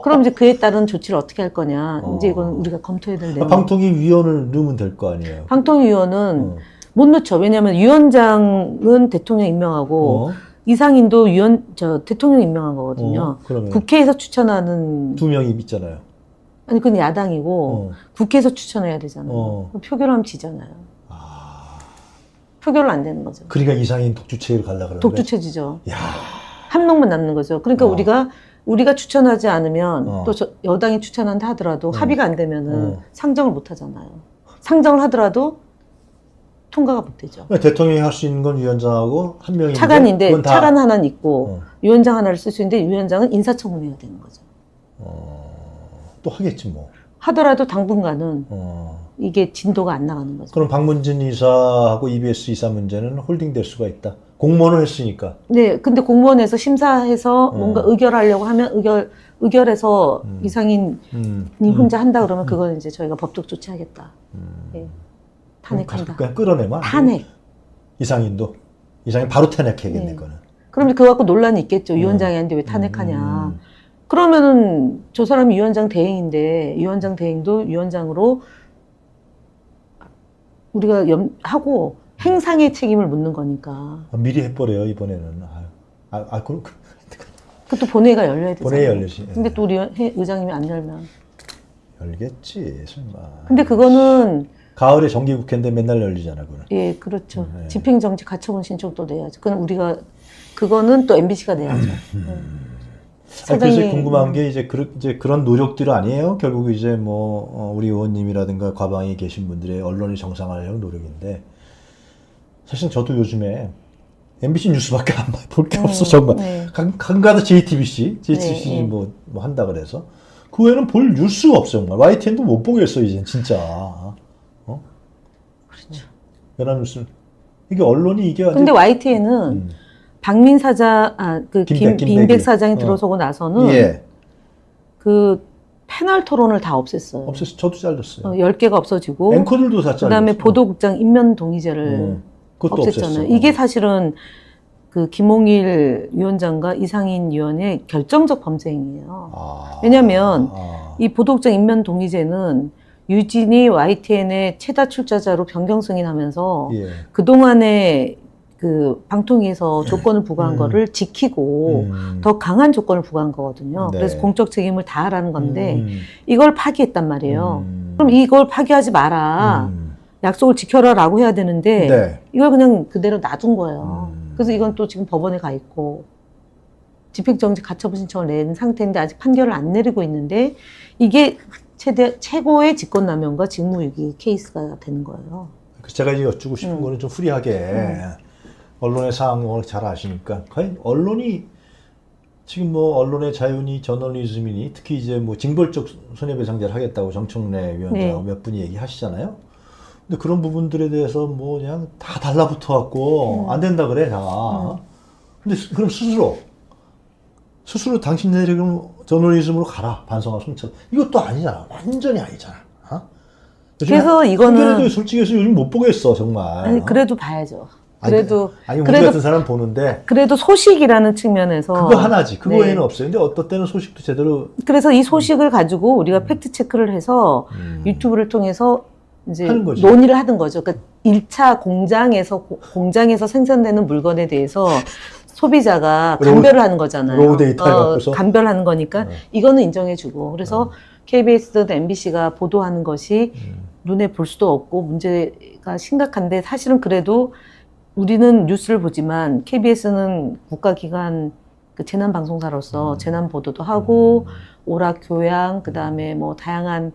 그럼 이제 그에 따른 조치를 어떻게 할 거냐. 이제 이건 우리가 검토해야 될 내용. 방통위 위원을 넣으면 될 거 아니에요. 방통위원은 못 넣죠. 왜냐하면 위원장은 대통령 임명하고 이상인도 대통령 임명한 거거든요. 그러면 국회에서 추천하는 2명이 있잖아요. 아니 그건 야당이고 국회에서 추천해야 되잖아요. 그럼 표결하면 지잖아요. 표결은 안 되는 거죠. 그러니까 이상인 독주체제로 가려고 그러는 독주체제죠. 거야? 한 명만 남는 거죠. 그러니까 우리가 추천하지 않으면 또 여당이 추천한다 하더라도 합의가 안 되면은 상정을 못 하잖아요. 상정을 하더라도 통과가 못 되죠. 대통령이 할 수 있는 건 위원장하고 한 명인데 차관인데 차관 하나는 있고 위원장 하나를 쓸 수 있는데 위원장은 인사청문회가 되는 거죠. 또 하겠지 뭐. 하더라도 당분간은 이게 진도가 안 나가는 거죠. 그럼 박문진 이사하고 EBS 이사 문제는 홀딩될 수가 있다. 공무원을 했으니까. 네, 근데 공무원에서 심사해서 뭔가 의결하려고 하면 의결해서 이상인이 혼자 한다 그러면 그건 이제 저희가 법적 조치하겠다. 네. 탄핵한다. 그냥 끌어내면 탄핵. 이상인 바로 탄핵해야겠네, 네. 그거는. 그럼 그거 갖고 논란이 있겠죠. 위원장이 아닌데 왜 탄핵하냐. 그러면은 저 사람이 위원장 대행인데 위원장 대행도 위원장으로 우리가 하고 행상의 책임을 묻는 거니까. 미리 해버려요, 이번에는. 그것도 본회의가 열려야 되잖아요. 본회의 열리지. 근데 또 우리 의장님이 안 열면. 열겠지, 설마. 근데 그거는 가을에 정기국회인데 맨날 열리잖아, 그거는. 예, 그렇죠. 네. 집행정지 가처분 신청도 내야죠. 그거는 또 MBC가 내야죠. 그래서 궁금한 게 이제 그런 노력들 아니에요? 결국 이제 우리 의원님이라든가 과방에 계신 분들의 언론을 정상화하려는 노력인데, 사실 저도 요즘에 MBC 뉴스밖에 안 볼 게 없어, 정말. 네. 간가다 JTBC 네. 뭐 한다 그래서. 그 외에는 볼 뉴스가 없어, 정말. YTN도 못 보겠어, 이젠, 진짜. 그렇죠. 연합뉴스. 이게 언론이 이게. 근데 YTN은 박민 사장, 김백 사장이 들어서고 나서는 예. 그 패널 토론을 다 없앴어요. 없었어요. 저도 잘렸어요. 10개가 없어지고. 앵커들도 다 잘렸어요. 그다음에 보도국장 임면 동의제를 그것도 없앴잖아요. 없앴어. 이게 사실은 그 김홍일 위원장과 이상인 위원의 결정적 범죄 행위예요. 왜냐하면 이 보도국장 임면 동의제는 유진이 YTN의 최다 출자자로 변경 승인하면서 예. 그동안에 그 방통위에서 조건을 부과한 거를 지키고 더 강한 조건을 부과한 거거든요. 네. 그래서 공적 책임을 다하라는 건데 이걸 파기했단 말이에요. 그럼 이걸 파기하지 마라. 약속을 지켜라라고 해야 되는데 네. 이걸 그냥 그대로 놔둔 거예요. 그래서 이건 또 지금 법원에 가 있고 집행정지 가처분 신청을 낸 상태인데 아직 판결을 안 내리고 있는데 이게 최고의 직권남용과 직무유기 케이스가 되는 거예요. 제가 이제 여쭙고 싶은 거는 좀 후리하게 언론의 상황을 잘 아시니까 과연 언론이 지금 언론의 자유니 저널리즘이니 특히 이제 징벌적 손해배상제를 하겠다고 정청래 위원장하고 몇 분이 얘기하시잖아요. 근데 그런 부분들에 대해서 그냥 다 달라붙어 갖고 안 된다 그래 다. 근데 그럼 스스로 당신들이 그럼 저널리즘으로 가라 반성하 순천 이것도 아니잖아. 완전히 아니잖아. 그래서 이거는 그래도 솔직히 해서 요즘 못 보겠어 정말. 아니 그래도 봐야죠. 그래도 우리 같은 사람 보는데 그래도 소식이라는 측면에서 그거 하나지. 그거 외에는 없어요. 근데 어떤 때는 소식도 제대로 그래서 이 소식을 가지고 우리가 팩트 체크를 해서 유튜브를 통해서 이제 논의를 하는 거죠. 그러니까 1차 공장에서 생산되는 물건에 대해서 소비자가 감별을 하는 거잖아요. 로우 데이터 해갖고서 감별하는 거니까 이거는 인정해주고 그래서 KBS든 MBC가 보도하는 것이 눈에 볼 수도 없고 문제가 심각한데 사실은 그래도 우리는 뉴스를 보지만 KBS는 국가기관 그 재난방송사로서 재난 보도도 하고 오락 교양 그다음에 다양한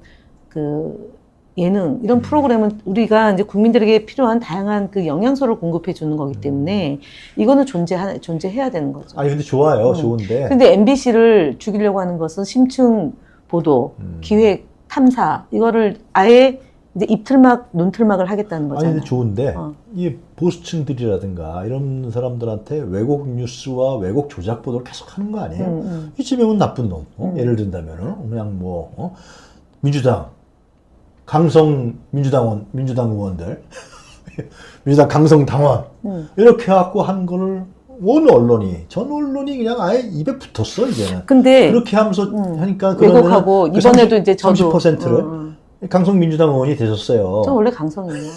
그 예능 이런 프로그램은 우리가 이제 국민들에게 필요한 다양한 그 영양소를 공급해 주는 거기 때문에 이거는 존재해야 되는 거죠. 아니 근데 좋아요. 좋은데. 근데 MBC를 죽이려고 하는 것은 심층 보도, 기획, 탐사 이거를 아예 이제 눈틀막을 하겠다는 거잖아요. 아니 근데 좋은데 이 보수층들이라든가 이런 사람들한테 왜곡 뉴스와 왜곡 조작 보도를 계속 하는 거 아니에요? 이 지명은 나쁜 놈. 예를 든다면은 그냥 민주당 강성 민주당 의원들 민주당 강성 당원 이렇게 해갖고 한 거를 전 언론이 그냥 아예 입에 붙었어 이제는. 근데 그렇게 하면서 하니까 왜곡하고 이번에도 이제 저도 30%를 강성 민주당 의원이 되셨어요. 저 원래 강성이에요.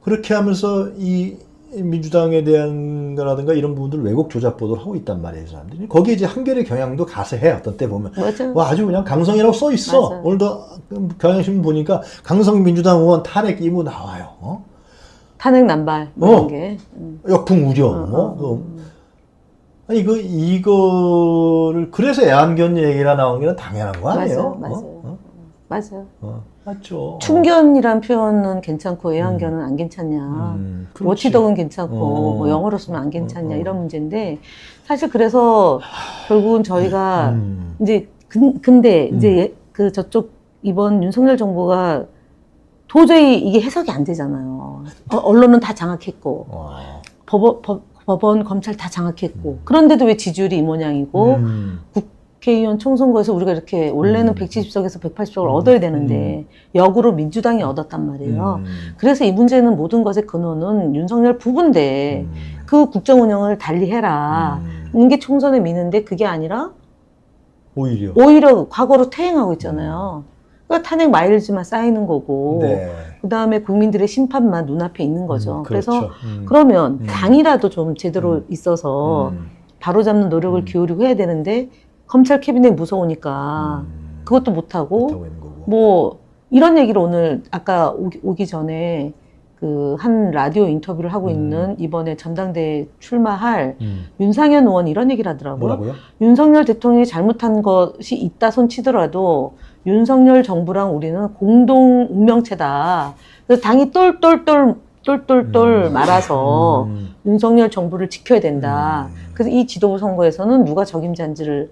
그렇게 하면서 이 민주당에 대한 거라든가 이런 부분들 왜곡 조작 보도를 하고 있단 말이에요, 사람들이. 거기에 이제 한겨레 경향도 가세해, 어떤 때 보면. 맞아요. 아주 그냥 강성이라고 써 있어. 맞아요. 오늘도 경향신문 보니까 강성 민주당 의원 탄핵 의무 나와요. 탄핵 남발, 이런 게. 역풍 우려. 아니, 이거를, 그래서 애완견 얘기가 나온 게 당연한 거 아니에요? 맞아요. 맞죠. 충견이란 표현은 괜찮고 애완견은 안 괜찮냐. 워치독은 괜찮고 영어로 쓰면 안 괜찮냐 이런 문제인데 사실 그래서 결국은 저희가 이제 근데 이제 그 저쪽 이번 윤석열 정부가 도저히 이게 해석이 안 되잖아요. 언론은 다 장악했고 법원, 검찰 다 장악했고 그런데도 왜 지지율이 이 모양이고 국회의원 총선거에서 우리가 이렇게 원래는 170석에서 180석을 얻어야 되는데 역으로 민주당이 얻었단 말이에요. 그래서 이 문제는 모든 것의 근원은 윤석열 부부인데 그 국정 운영을 달리 해라. 이게 총선에 미는데 그게 아니라 오히려 과거로 퇴행하고 있잖아요. 그러니까 탄핵 마일즈만 쌓이는 거고 네. 그다음에 국민들의 심판만 눈앞에 있는 거죠. 그렇죠. 그래서 그러면 당이라도 좀 제대로 있어서 바로잡는 노력을 기울이고 해야 되는데 검찰 캐비넷 무서우니까 그것도 못하고 있는 거고. 뭐 이런 얘기를 오늘 아까 오기 전에 그 한 라디오 인터뷰를 하고 있는 이번에 전당대회 출마할 윤상현 의원 이런 얘기를 하더라고요. 뭐라고요? 윤석열 대통령이 잘못한 것이 있다 손 치더라도 윤석열 정부랑 우리는 공동 운명체다. 그래서 당이 똘똘똘 말아서 윤석열 정부를 지켜야 된다. 그래서 이 지도부 선거에서는 누가 적임잔치를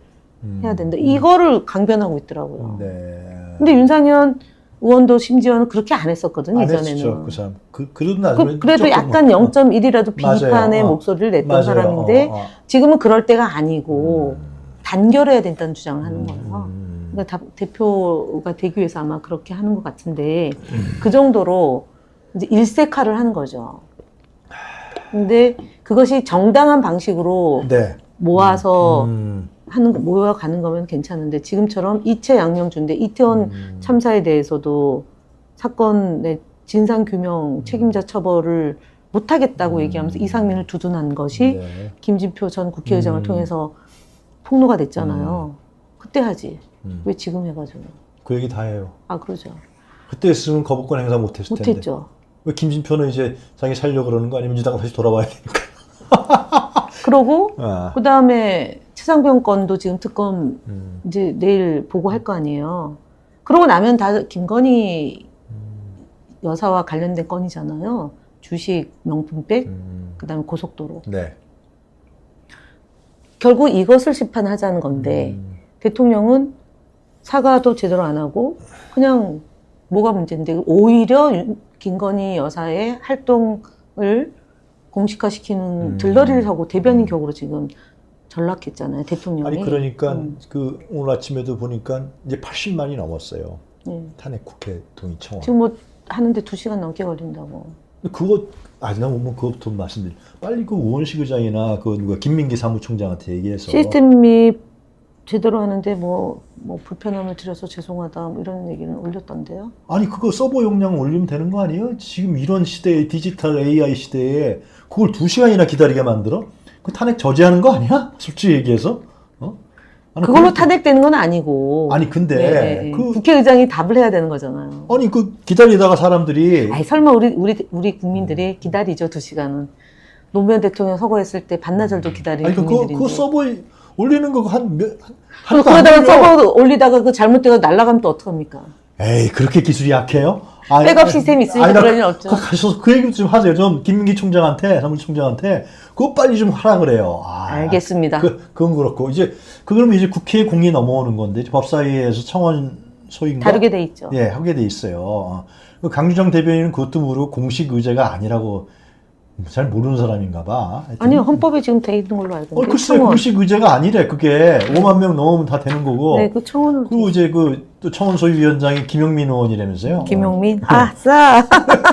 해야 된다. 이거를 강변하고 있더라고요. 네. 근데 윤상현 의원도 심지어는 그렇게 안 했었거든요. 안 이전에는. 했었죠, 그 사람. 그래도 나중에 그래도 약간 0.1이라도 비판의 목소리를 냈던 맞아요. 사람인데 지금은 그럴 때가 아니고 단결해야 된다는 주장을 하는 거예요. 그러니까 대표가 되기 위해서 아마 그렇게 하는 것 같은데 그 정도로 이제 일색화를 하는 거죠. 근데 그것이 정당한 방식으로 네. 모아서 모여가는 거면 괜찮은데 지금처럼 이채양명주인데 이태원 참사에 대해서도 사건의 진상규명 책임자 처벌을 못하겠다고 얘기하면서 이상민을 두둔한 것이 네. 김진표 전 국회의장을 통해서 폭로가 됐잖아요. 그때 하지. 왜 지금 해가지고. 그 얘기 다 해요. 아, 그러죠. 그때 했으면 거부권 행사 못했을 텐데. 못했죠. 왜 김진표는 이제 자기 살려고 그러는 거 아니면 민주당 다시 돌아와야 되니까. 그러고 아. 그 다음에 최상병 건도 지금 특검 이제 내일 보고할 거 아니에요. 그러고 나면 다 김건희 여사와 관련된 건이잖아요. 주식, 명품백, 그 다음에 고속도로. 네. 결국 이것을 심판하자는 건데 대통령은 사과도 제대로 안 하고 그냥 뭐가 문제인데 오히려 김건희 여사의 활동을 공식화시키는 들러리를 하고 대변인 격으로 지금 전락했잖아요, 대통령이. 아니 그러니까 그 오늘 아침에도 보니까 이제 80만이 넘었어요. 네. 탄핵 국회 동의 청원. 지금 뭐 하는데 2시간 넘게 걸린다고. 그거 나 뭐 그것부터 말씀드려. 빨리 그 우원식 의장이나 그 누가 김민기 사무총장한테 얘기해서 시스템이 제대로 하는데 뭐 불편함을 드려서 죄송하다 뭐 이런 얘기는 올렸던데요. 아니 그거 서버 용량 올리면 되는 거 아니에요? 지금 이런 시대에 디지털 AI 시대에 그걸 2시간이나 기다리게 만들어? 그 탄핵 저지하는 거 아니야? 솔직히 얘기해서. 아니, 그걸로 탄핵되는 건 아니고. 아니 근데 네. 국회의장이 답을 해야 되는 거잖아요. 아니 그 기다리다가 사람들이 아니 설마 우리 국민들이 기다리죠 2시간은. 노무현 대통령 서거했을 때 반나절도 기다리는 아니 국민들인데. 그 서버에 올리는 거 하루도 그러다가 서버 올리다가 그 잘못돼서 날아가면 또 어떡합니까? 에이 그렇게 기술이 약해요? 백업 시스템이 있으니까 그럴 일은 없죠. 가셔서 그 얘기 좀 하세요. 좀 김민기 총장한테 사무총장한테 그거 빨리 좀 하라 그래요. 알겠습니다. 그건 그렇고 이제 그러면 이제 국회 공이 넘어오는 건데 이제 법사위에서 청원 소위인가 다르게 돼 있죠. 예, 하게 돼 있어요. 강주정 대변인은 그것도 모르고 공식 의제가 아니라고 잘 모르는 사람인가 봐. 아니요, 헌법에 지금 돼 있는 걸로 알고 있는데. 글쎄, 공식 의제가 아니래. 그게 5만 명 넘으면 다 되는 거고. 네, 그 청원을. 그리고 이제 또 청원 소위위원장이 김용민 의원이라면서요. 김용민? 아싸!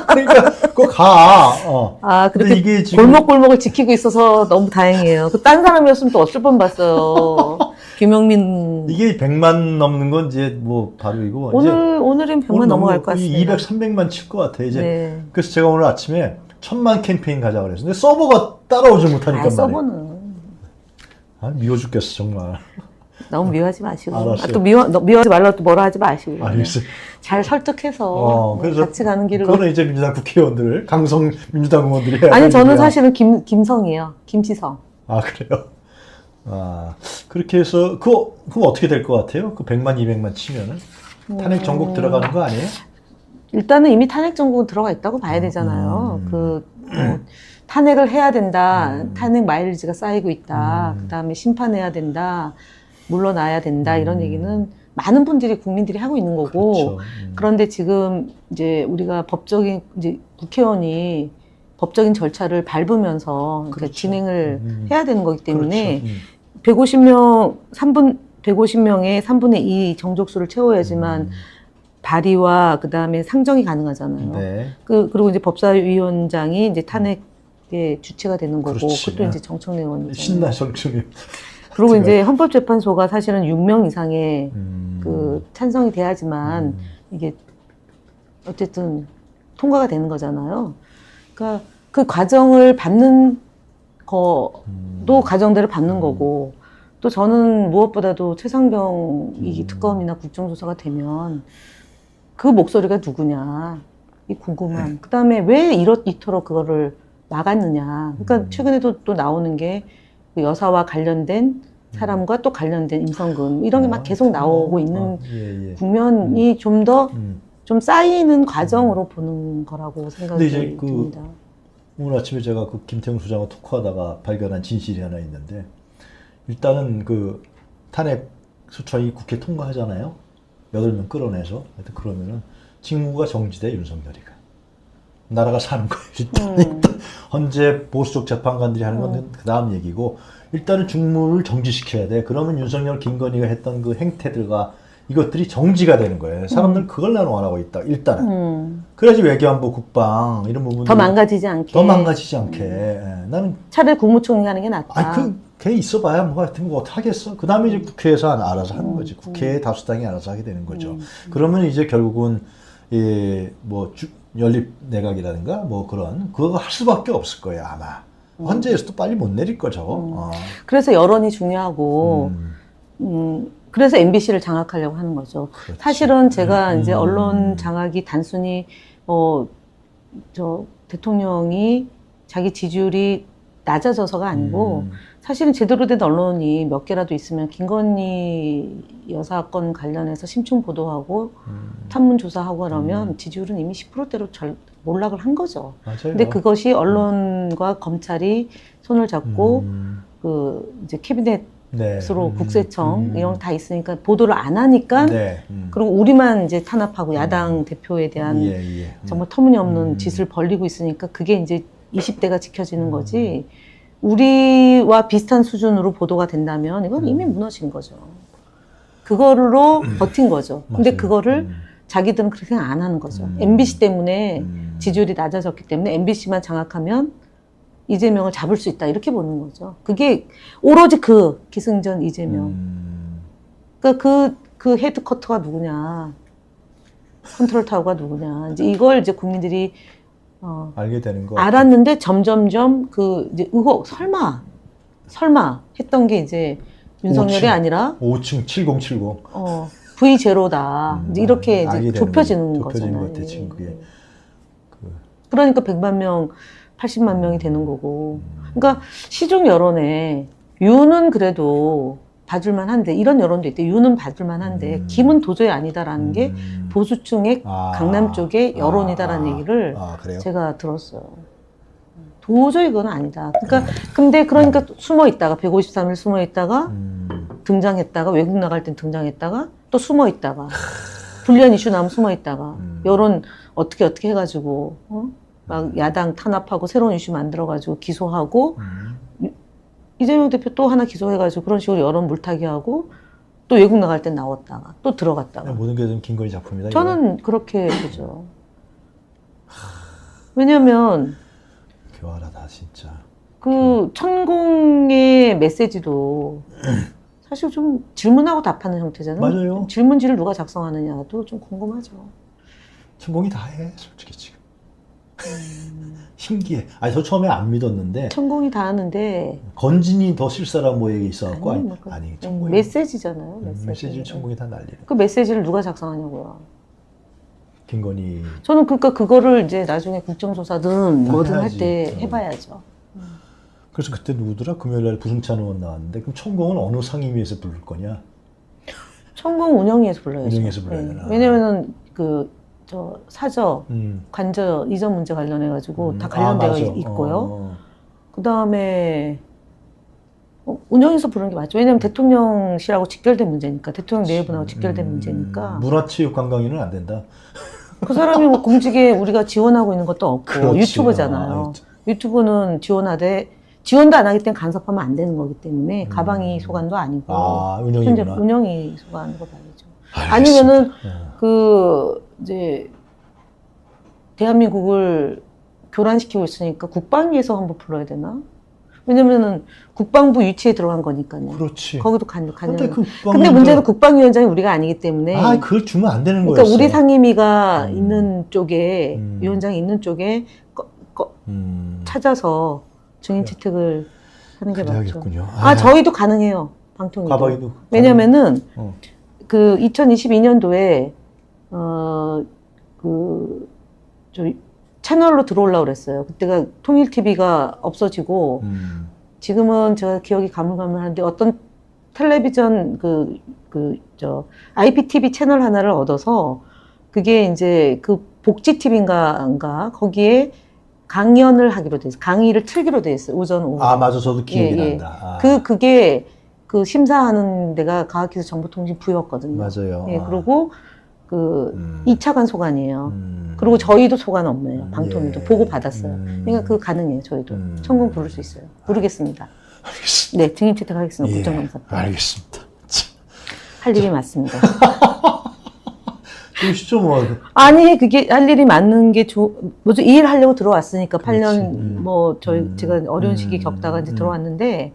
그러니까, 그거 가. 그렇게 이게 지금 골목골목을 지키고 있어서 너무 다행이에요. 그 딴 사람이었으면 또 어쩔 뻔 봤어요. 김용민. 이게 100만 넘는 건 이제 뭐 바로 이거. 오늘은 100만 넘어갈 것 같습니다. 200, 300만 칠 것 같아, 이제. 네. 그래서 제가 오늘 아침에 1000만 캠페인 가자 그랬어. 근데 서버가 따라오지 못하니까 말이야. 서버는. 미워 죽겠어, 정말. 너무 미워하지 마시고. 알았어요. 또 미워하지 말라고 또 뭐라 하지 마시고. 알겠어요. 잘 설득해서 그래서 같이 가는 길을. 그거는 이제 민주당 국회의원들, 강성 민주당 의원들이 해야 아니, 저는 되니까. 사실은 김성이에요. 김지성. 아, 그래요? 그렇게 해서, 그럼 어떻게 될 것 같아요? 그 100만, 200만 치면은? 탄핵 전국 들어가는 거 아니에요? 일단은 이미 탄핵 정국은 들어가 있다고 봐야 되잖아요. 탄핵을 해야 된다. 탄핵 마일리지가 쌓이고 있다. 그 다음에 심판해야 된다. 물러나야 된다. 이런 얘기는 많은 분들이 국민들이 하고 있는 거고. 그렇죠. 그런데 지금 이제 우리가 법적인 이제 국회의원이 법적인 절차를 밟으면서 이렇게 그렇죠. 진행을 해야 되는 거기 때문에 그렇죠. 150명의 3분의 2 정족수를 채워야지만 발의와 그다음에 상정이 가능하잖아요. 네. 그리고 이제 법사위원장이 이제 탄핵의 주체가 되는 거고, 그렇지. 그것도 이제 정청래 의원이잖아요. 신나 정청래. 그리고 이제 헌법재판소가 사실은 6명 이상의 그 찬성이 돼야지만 이게 어쨌든 통과가 되는 거잖아요. 그러니까 그 과정을 밟는 거도 과정대로 밟는 거고, 또 저는 무엇보다도 최상병 특검이나 국정조사가 되면 그 목소리가 누구냐, 이 궁금한. 그 다음에 왜 이토록 그거를 막았느냐. 그러니까 최근에도 또 나오는 게 그 여사와 관련된 사람과 또 관련된 임성근 이런 게 막 계속 나오고 있는 국면이 좀 더 좀 쌓이는 과정으로 보는 거라고 생각이 듭니다. 오늘 아침에 제가 그 김태형 수장과 토크하다가 발견한 진실이 하나 있는데, 일단은 그 탄핵 소추안이 국회 통과하잖아요. 8명 끌어내서. 하여튼 그러면은 직무가 정지돼, 윤석열이가. 나라가 사는 거예요. 일단 헌재 보수적 재판관들이 하는 건 그 다음 얘기고, 일단은 직무를 정지시켜야 돼. 그러면 윤석열, 김건희가 했던 그 행태들과 이것들이 정지가 되는 거예요. 사람들은 그걸 나는 원하고 있다. 일단은. 그래야지 외교안보, 국방 이런 부분들 더 망가지지 않게. 더 망가지지 않게. 예, 나는 차라리 국무총리 하는 게 낫다. 걔 있어봐야 뭐 하여튼 뭐 어떻게 하겠어. 그 다음에 이제 국회에서 알아서 하는 거지. 국회 다수당이 알아서 하게 되는 거죠. 그러면 이제 결국은 뭐 연립 내각이라든가 뭐 그런 그거 할 수밖에 없을 거예요 아마. 헌재에서도 빨리 못 내릴 거죠. 그래서 여론이 중요하고. 그래서 MBC를 장악하려고 하는 거죠. 그렇지. 사실은 제가 이제 언론 장악이 단순히 대통령이 자기 지지율이 낮아져서가 아니고 사실은 제대로 된 언론이 몇 개라도 있으면 김건희 여사 건 관련해서 심층 보도하고 탐문 조사하고 그러면 지지율은 이미 10%대로 몰락을 한 거죠. 맞아요. 근데 그것이 언론과 검찰이 손을 잡고 그 이제 캐비넷 스스로 국세청 이런 거 다 있으니까 보도를 안 하니까 그리고 우리만 이제 탄압하고 야당 대표에 대한 정말 터무니없는 짓을 벌리고 있으니까 그게 이제 20대가 지켜지는 거지. 우리와 비슷한 수준으로 보도가 된다면 이건 이미 무너진 거죠. 그거로 버틴 거죠. 근데 그거를 자기들은 그렇게 안 하는 거죠. MBC 때문에 지지율이 낮아졌기 때문에 MBC만 장악하면 이재명을 잡을 수 있다 이렇게 보는 거죠. 그게 오로지 그 기승전 이재명. 그러니까 그 헤드쿼터가 누구냐, 컨트롤 타워가 누구냐. 이제 이걸 이제 국민들이 알게 되는 거. 알았는데 점점점 그 이제 의혹 설마 했던 게 이제 윤석열이 5층, 아니라 5층 7070. V0다. 이제 이렇게 이제 좁혀지는 거잖아요. 것 같아, 지금 그게. 그러니까 100만 명, 80만 명이 되는 거고. 그러니까 시중 여론에 유는 그래도 봐줄만 한데, 이런 여론도 있대. 유는 봐줄만 한데, 김은 도저히 아니다라는 게 보수층의 강남 쪽의 여론이다라는 얘기를 제가 들었어요. 도저히 그건 아니다. 그러니까 숨어 있다가, 153일 숨어 있다가, 등장했다가, 외국 나갈 땐 등장했다가, 또 숨어 있다가, 불리한 이슈 나오면 숨어 있다가, 여론 어떻게 해가지고, 막 야당 탄압하고 새로운 이슈 만들어가지고 기소하고 이재명 대표 또 하나 기소해가지고 그런 식으로 여론 물타기 하고 또 외국 나갈 땐 나왔다가 또 들어갔다가 모든 게 좀 김건희 작품이다. 저는 이거. 그렇게 보죠. 왜냐면 교활하다 진짜. 그 천공의 메시지도 사실 좀 질문하고 답하는 형태잖아요. 맞아요. 질문지를 누가 작성하느냐도 좀 궁금하죠. 천공이 다 해 솔직히 지금. 신기해. 아니 저 처음에 안 믿었는데. 천공이 다 하는데. 건진이 더 실사란 뭐 얘기 있어갖고 아니 천공이. 메시지잖아요. 메시지를 천공이 다 날리는. 그 메시지를 누가 작성하냐고요. 김건희. 저는 그러니까 그거를 이제 나중에 국정조사든 뭐든 할 때 해봐야죠. 그래서 그때 누구더라? 금요일날 부승찬 의원 나왔는데 그럼 천공은 어느 상임위에서 부를 거냐? 천공 운영위에서 불러야죠. 운영위에서 불러야 되나? 왜냐면은 사저, 관저 이전 문제 관련해가지고 다 관련되어 있고요. 그 다음에 운영에서 부르는 게 맞죠. 왜냐면 대통령실하고 직결된 문제니까. 대통령 내외분하고 직결된 문제니까. 문화체육관광위는 안 된다. 그 사람이 뭐 공직에 우리가 지원하고 있는 것도 없고 유튜버잖아요. 유튜브는 지원도 안 하기 때문에 간섭하면 안 되는 거기 때문에 가방이 소관도 아니고 현재 운영이구나. 운영이 소관으로 봐야죠. 알겠습니다. 아니면은 이제 대한민국을 교란시키고 있으니까 국방위에서 한번 불러야 되나? 왜냐면은 국방부 유치에 들어간 거니까요. 그렇지. 거기도 가능. 근데 문제는 국방위원장이 우리가 아니기 때문에. 그걸 주면 안 되는 그러니까 거였어. 우리 상임위가 있는 쪽에, 위원장이 있는 쪽에 찾아서 증인 채택을 하는 게 맞죠. 해야겠군요. 저희도 가능해요. 방통위도. 가방에도. 왜냐면은, 2022년도에, 채널로 들어오려고 그랬어요. 그때가 통일TV가 없어지고, 지금은 제가 기억이 가물가물한데 어떤 텔레비전 IPTV 채널 하나를 얻어서 그게 이제 그 복지TV인가 거기에 강연을 하기로 돼 있어요. 강의를 틀기로 돼 있어요. 오전 오후. 맞아. 저도 기억이 난다. 그게 그 심사하는 데가 과학기술정보통신부였거든요. 맞아요. 그리고 2차관 소관이에요. 그리고 저희도 소관 없네요. 방통위도 보고 받았어요. 그러니까 그거 가능해요. 저희도 청구 부를 수 있어요. 부르겠습니다. 알겠습니다. 네, 증인 채택하겠습니다. 국정감사 때. 알겠습니다. 할 일이 맞습니다. 그러시죠 뭐. 아니 그게 할 일이 맞는 게 뭐죠? 이 일 하려고 들어왔으니까 8년 제가 어려운 시기 겪다가 이제 들어왔는데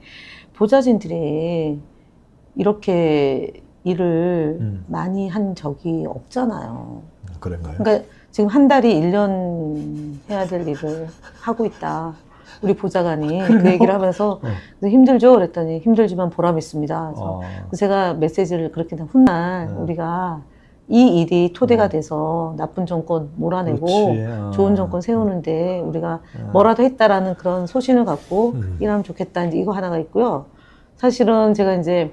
보좌진들이 이렇게 일을 많이 한 적이 없잖아요. 그런가요? 그러니까 지금 한 달이 1년 해야 될 일을 하고 있다. 우리 보좌관이 그 얘기를 하면서 힘들죠? 그랬더니 힘들지만 보람 있습니다. 그래서 제가 메시지를 그렇게 훗날 우리가 이 일이 토대가 돼서 나쁜 정권 몰아내고 좋은 정권 세우는데 우리가 뭐라도 했다라는 그런 소신을 갖고 일하면 좋겠다. 이제 이거 하나가 있고요. 사실은 제가 이제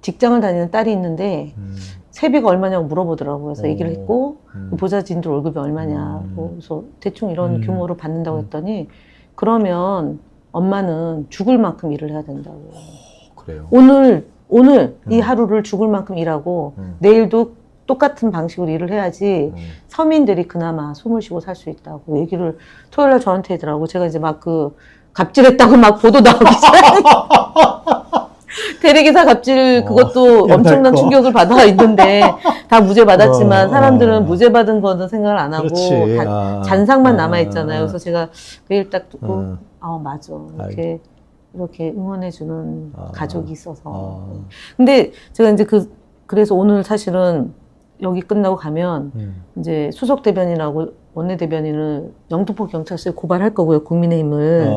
직장을 다니는 딸이 있는데 세비가 얼마냐고 물어보더라고요. 그래서 얘기를 했고 보좌진들 월급이 얼마냐고 그래서 대충 이런 규모로 받는다고 했더니 그러면 엄마는 죽을 만큼 일을 해야 된다고. 그래요. 오늘 이 하루를 죽을 만큼 일하고 내일도 똑같은 방식으로 일을 해야지 서민들이 그나마 숨을 쉬고 살 수 있다고 얘기를 토요일 날 저한테 하더라고. 제가 이제 막 갑질했다고 막 보도 나오기 전에 대리기사 갑질 그것도 엄청난 충격을 받아 있는데 다 무죄 받았지만 사람들은 무죄 받은 거는 생각을 안 하고 잔상만 남아 있잖아요. 그래서 제가 그 일 딱 듣고 맞아 이렇게 응원해주는 가족이 있어서. 근데 제가 이제 그래서 오늘 사실은 여기 끝나고 가면 이제 수석 대변인하고 원내 대변인을 영등포 경찰서에 고발할 거고요. 국민의힘을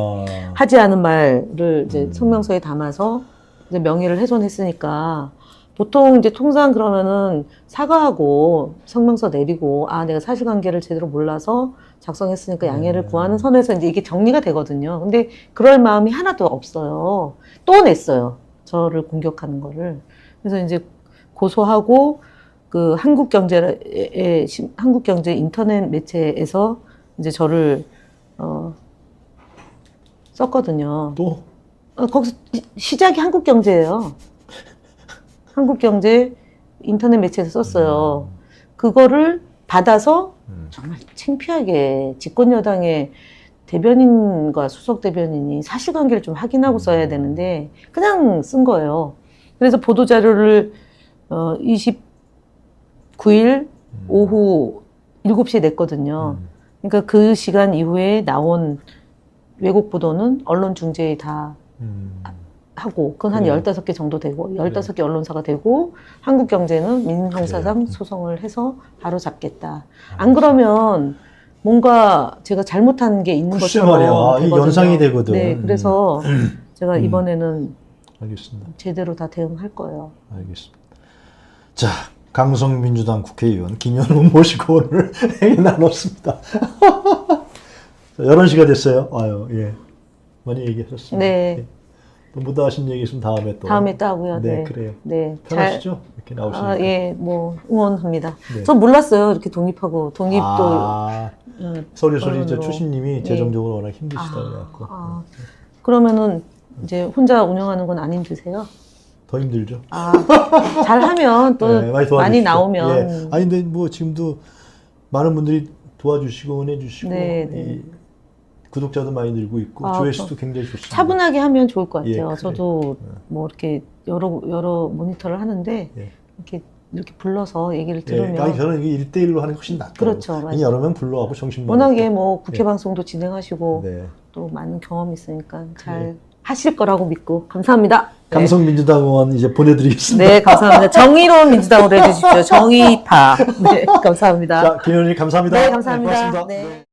하지 않은 말을 이제 성명서에 담아서 이제 명예를 훼손했으니까 보통 이제 통상 그러면은 사과하고 성명서 내리고 내가 사실관계를 제대로 몰라서 작성했으니까 양해를 구하는 선에서 이제 이게 정리가 되거든요. 근데 그럴 마음이 하나도 없어요. 또 냈어요. 저를 공격하는 거를. 그래서 이제 고소하고 한국경제 인터넷 매체에서 이제 저를 썼거든요. 또? 거기서 시작이 한국경제예요. 한국경제 인터넷 매체에서 썼어요. 그거를 받아서 정말 창피하게 집권여당의 대변인과 수석 대변인이 사실관계를 좀 확인하고 써야 되는데 그냥 쓴 거예요. 그래서 보도자료를 29일 오후 7시에 냈거든요. 그러니까 그 시간 이후에 나온 외국 보도는 언론중재에 다 하고 그건 한 15개 정도 되고 15개 언론사가 되고 한국경제는 민형사상 소송을 해서 바로 잡겠다. 안 그러면 뭔가 제가 잘못한 게 있는 것처럼 되거든요. 연상이 되거든. 네, 그래서 제가 이번에는 알겠습니다. 제대로 다 대응할 거예요. 알겠습니다. 자, 강성민주당 국회의원 김현우 모시고 오늘 얘기 나눴습니다. 11시가 됐어요. 많이 얘기하셨습니다. 네. 또 무다하신 얘기 있으면 다음에 또 하고요. 네, 그래요. 네. 편하시죠? 이렇게 나오시니까. 응원합니다. 전 몰랐어요. 이렇게 독립하고 독립도 소리 이제 추신님이 재정적으로 워낙 힘드시다고 그래갖고. 그러면은 이제 혼자 운영하는 건 안 힘드세요? 더 힘들죠. 잘하면 또 많이 나오면. 근데 뭐 지금도 많은 분들이 도와주시고 응원해주시고 네, 네. 이 구독자도 많이 늘고 있고 조회수도 굉장히 좋습니다. 차분하게 하면 좋을 것 예, 같아요. 그래. 저도 뭐 이렇게 여러 모니터를 하는데 예. 이렇게 불러서 얘기를 예, 들으면 아니 저는 이게 1대1로 하는 게 훨씬 낫더라고요. 그렇죠, 맞아요. 여러 명 불러하고 정신 워낙에 뭐 국회 방송도 진행하시고 네. 또 많은 경험이 있으니까 잘 하실 거라고 믿고 감사합니다. 네. 감성민주당 의원 이제 보내드리겠습니다. 네, 감사합니다. 정의로운 민주당으로 해주십시오. 정의파. 네, 감사합니다. 자, 김 의원님 감사합니다. 네, 감사합니다. 고맙습니다. 네.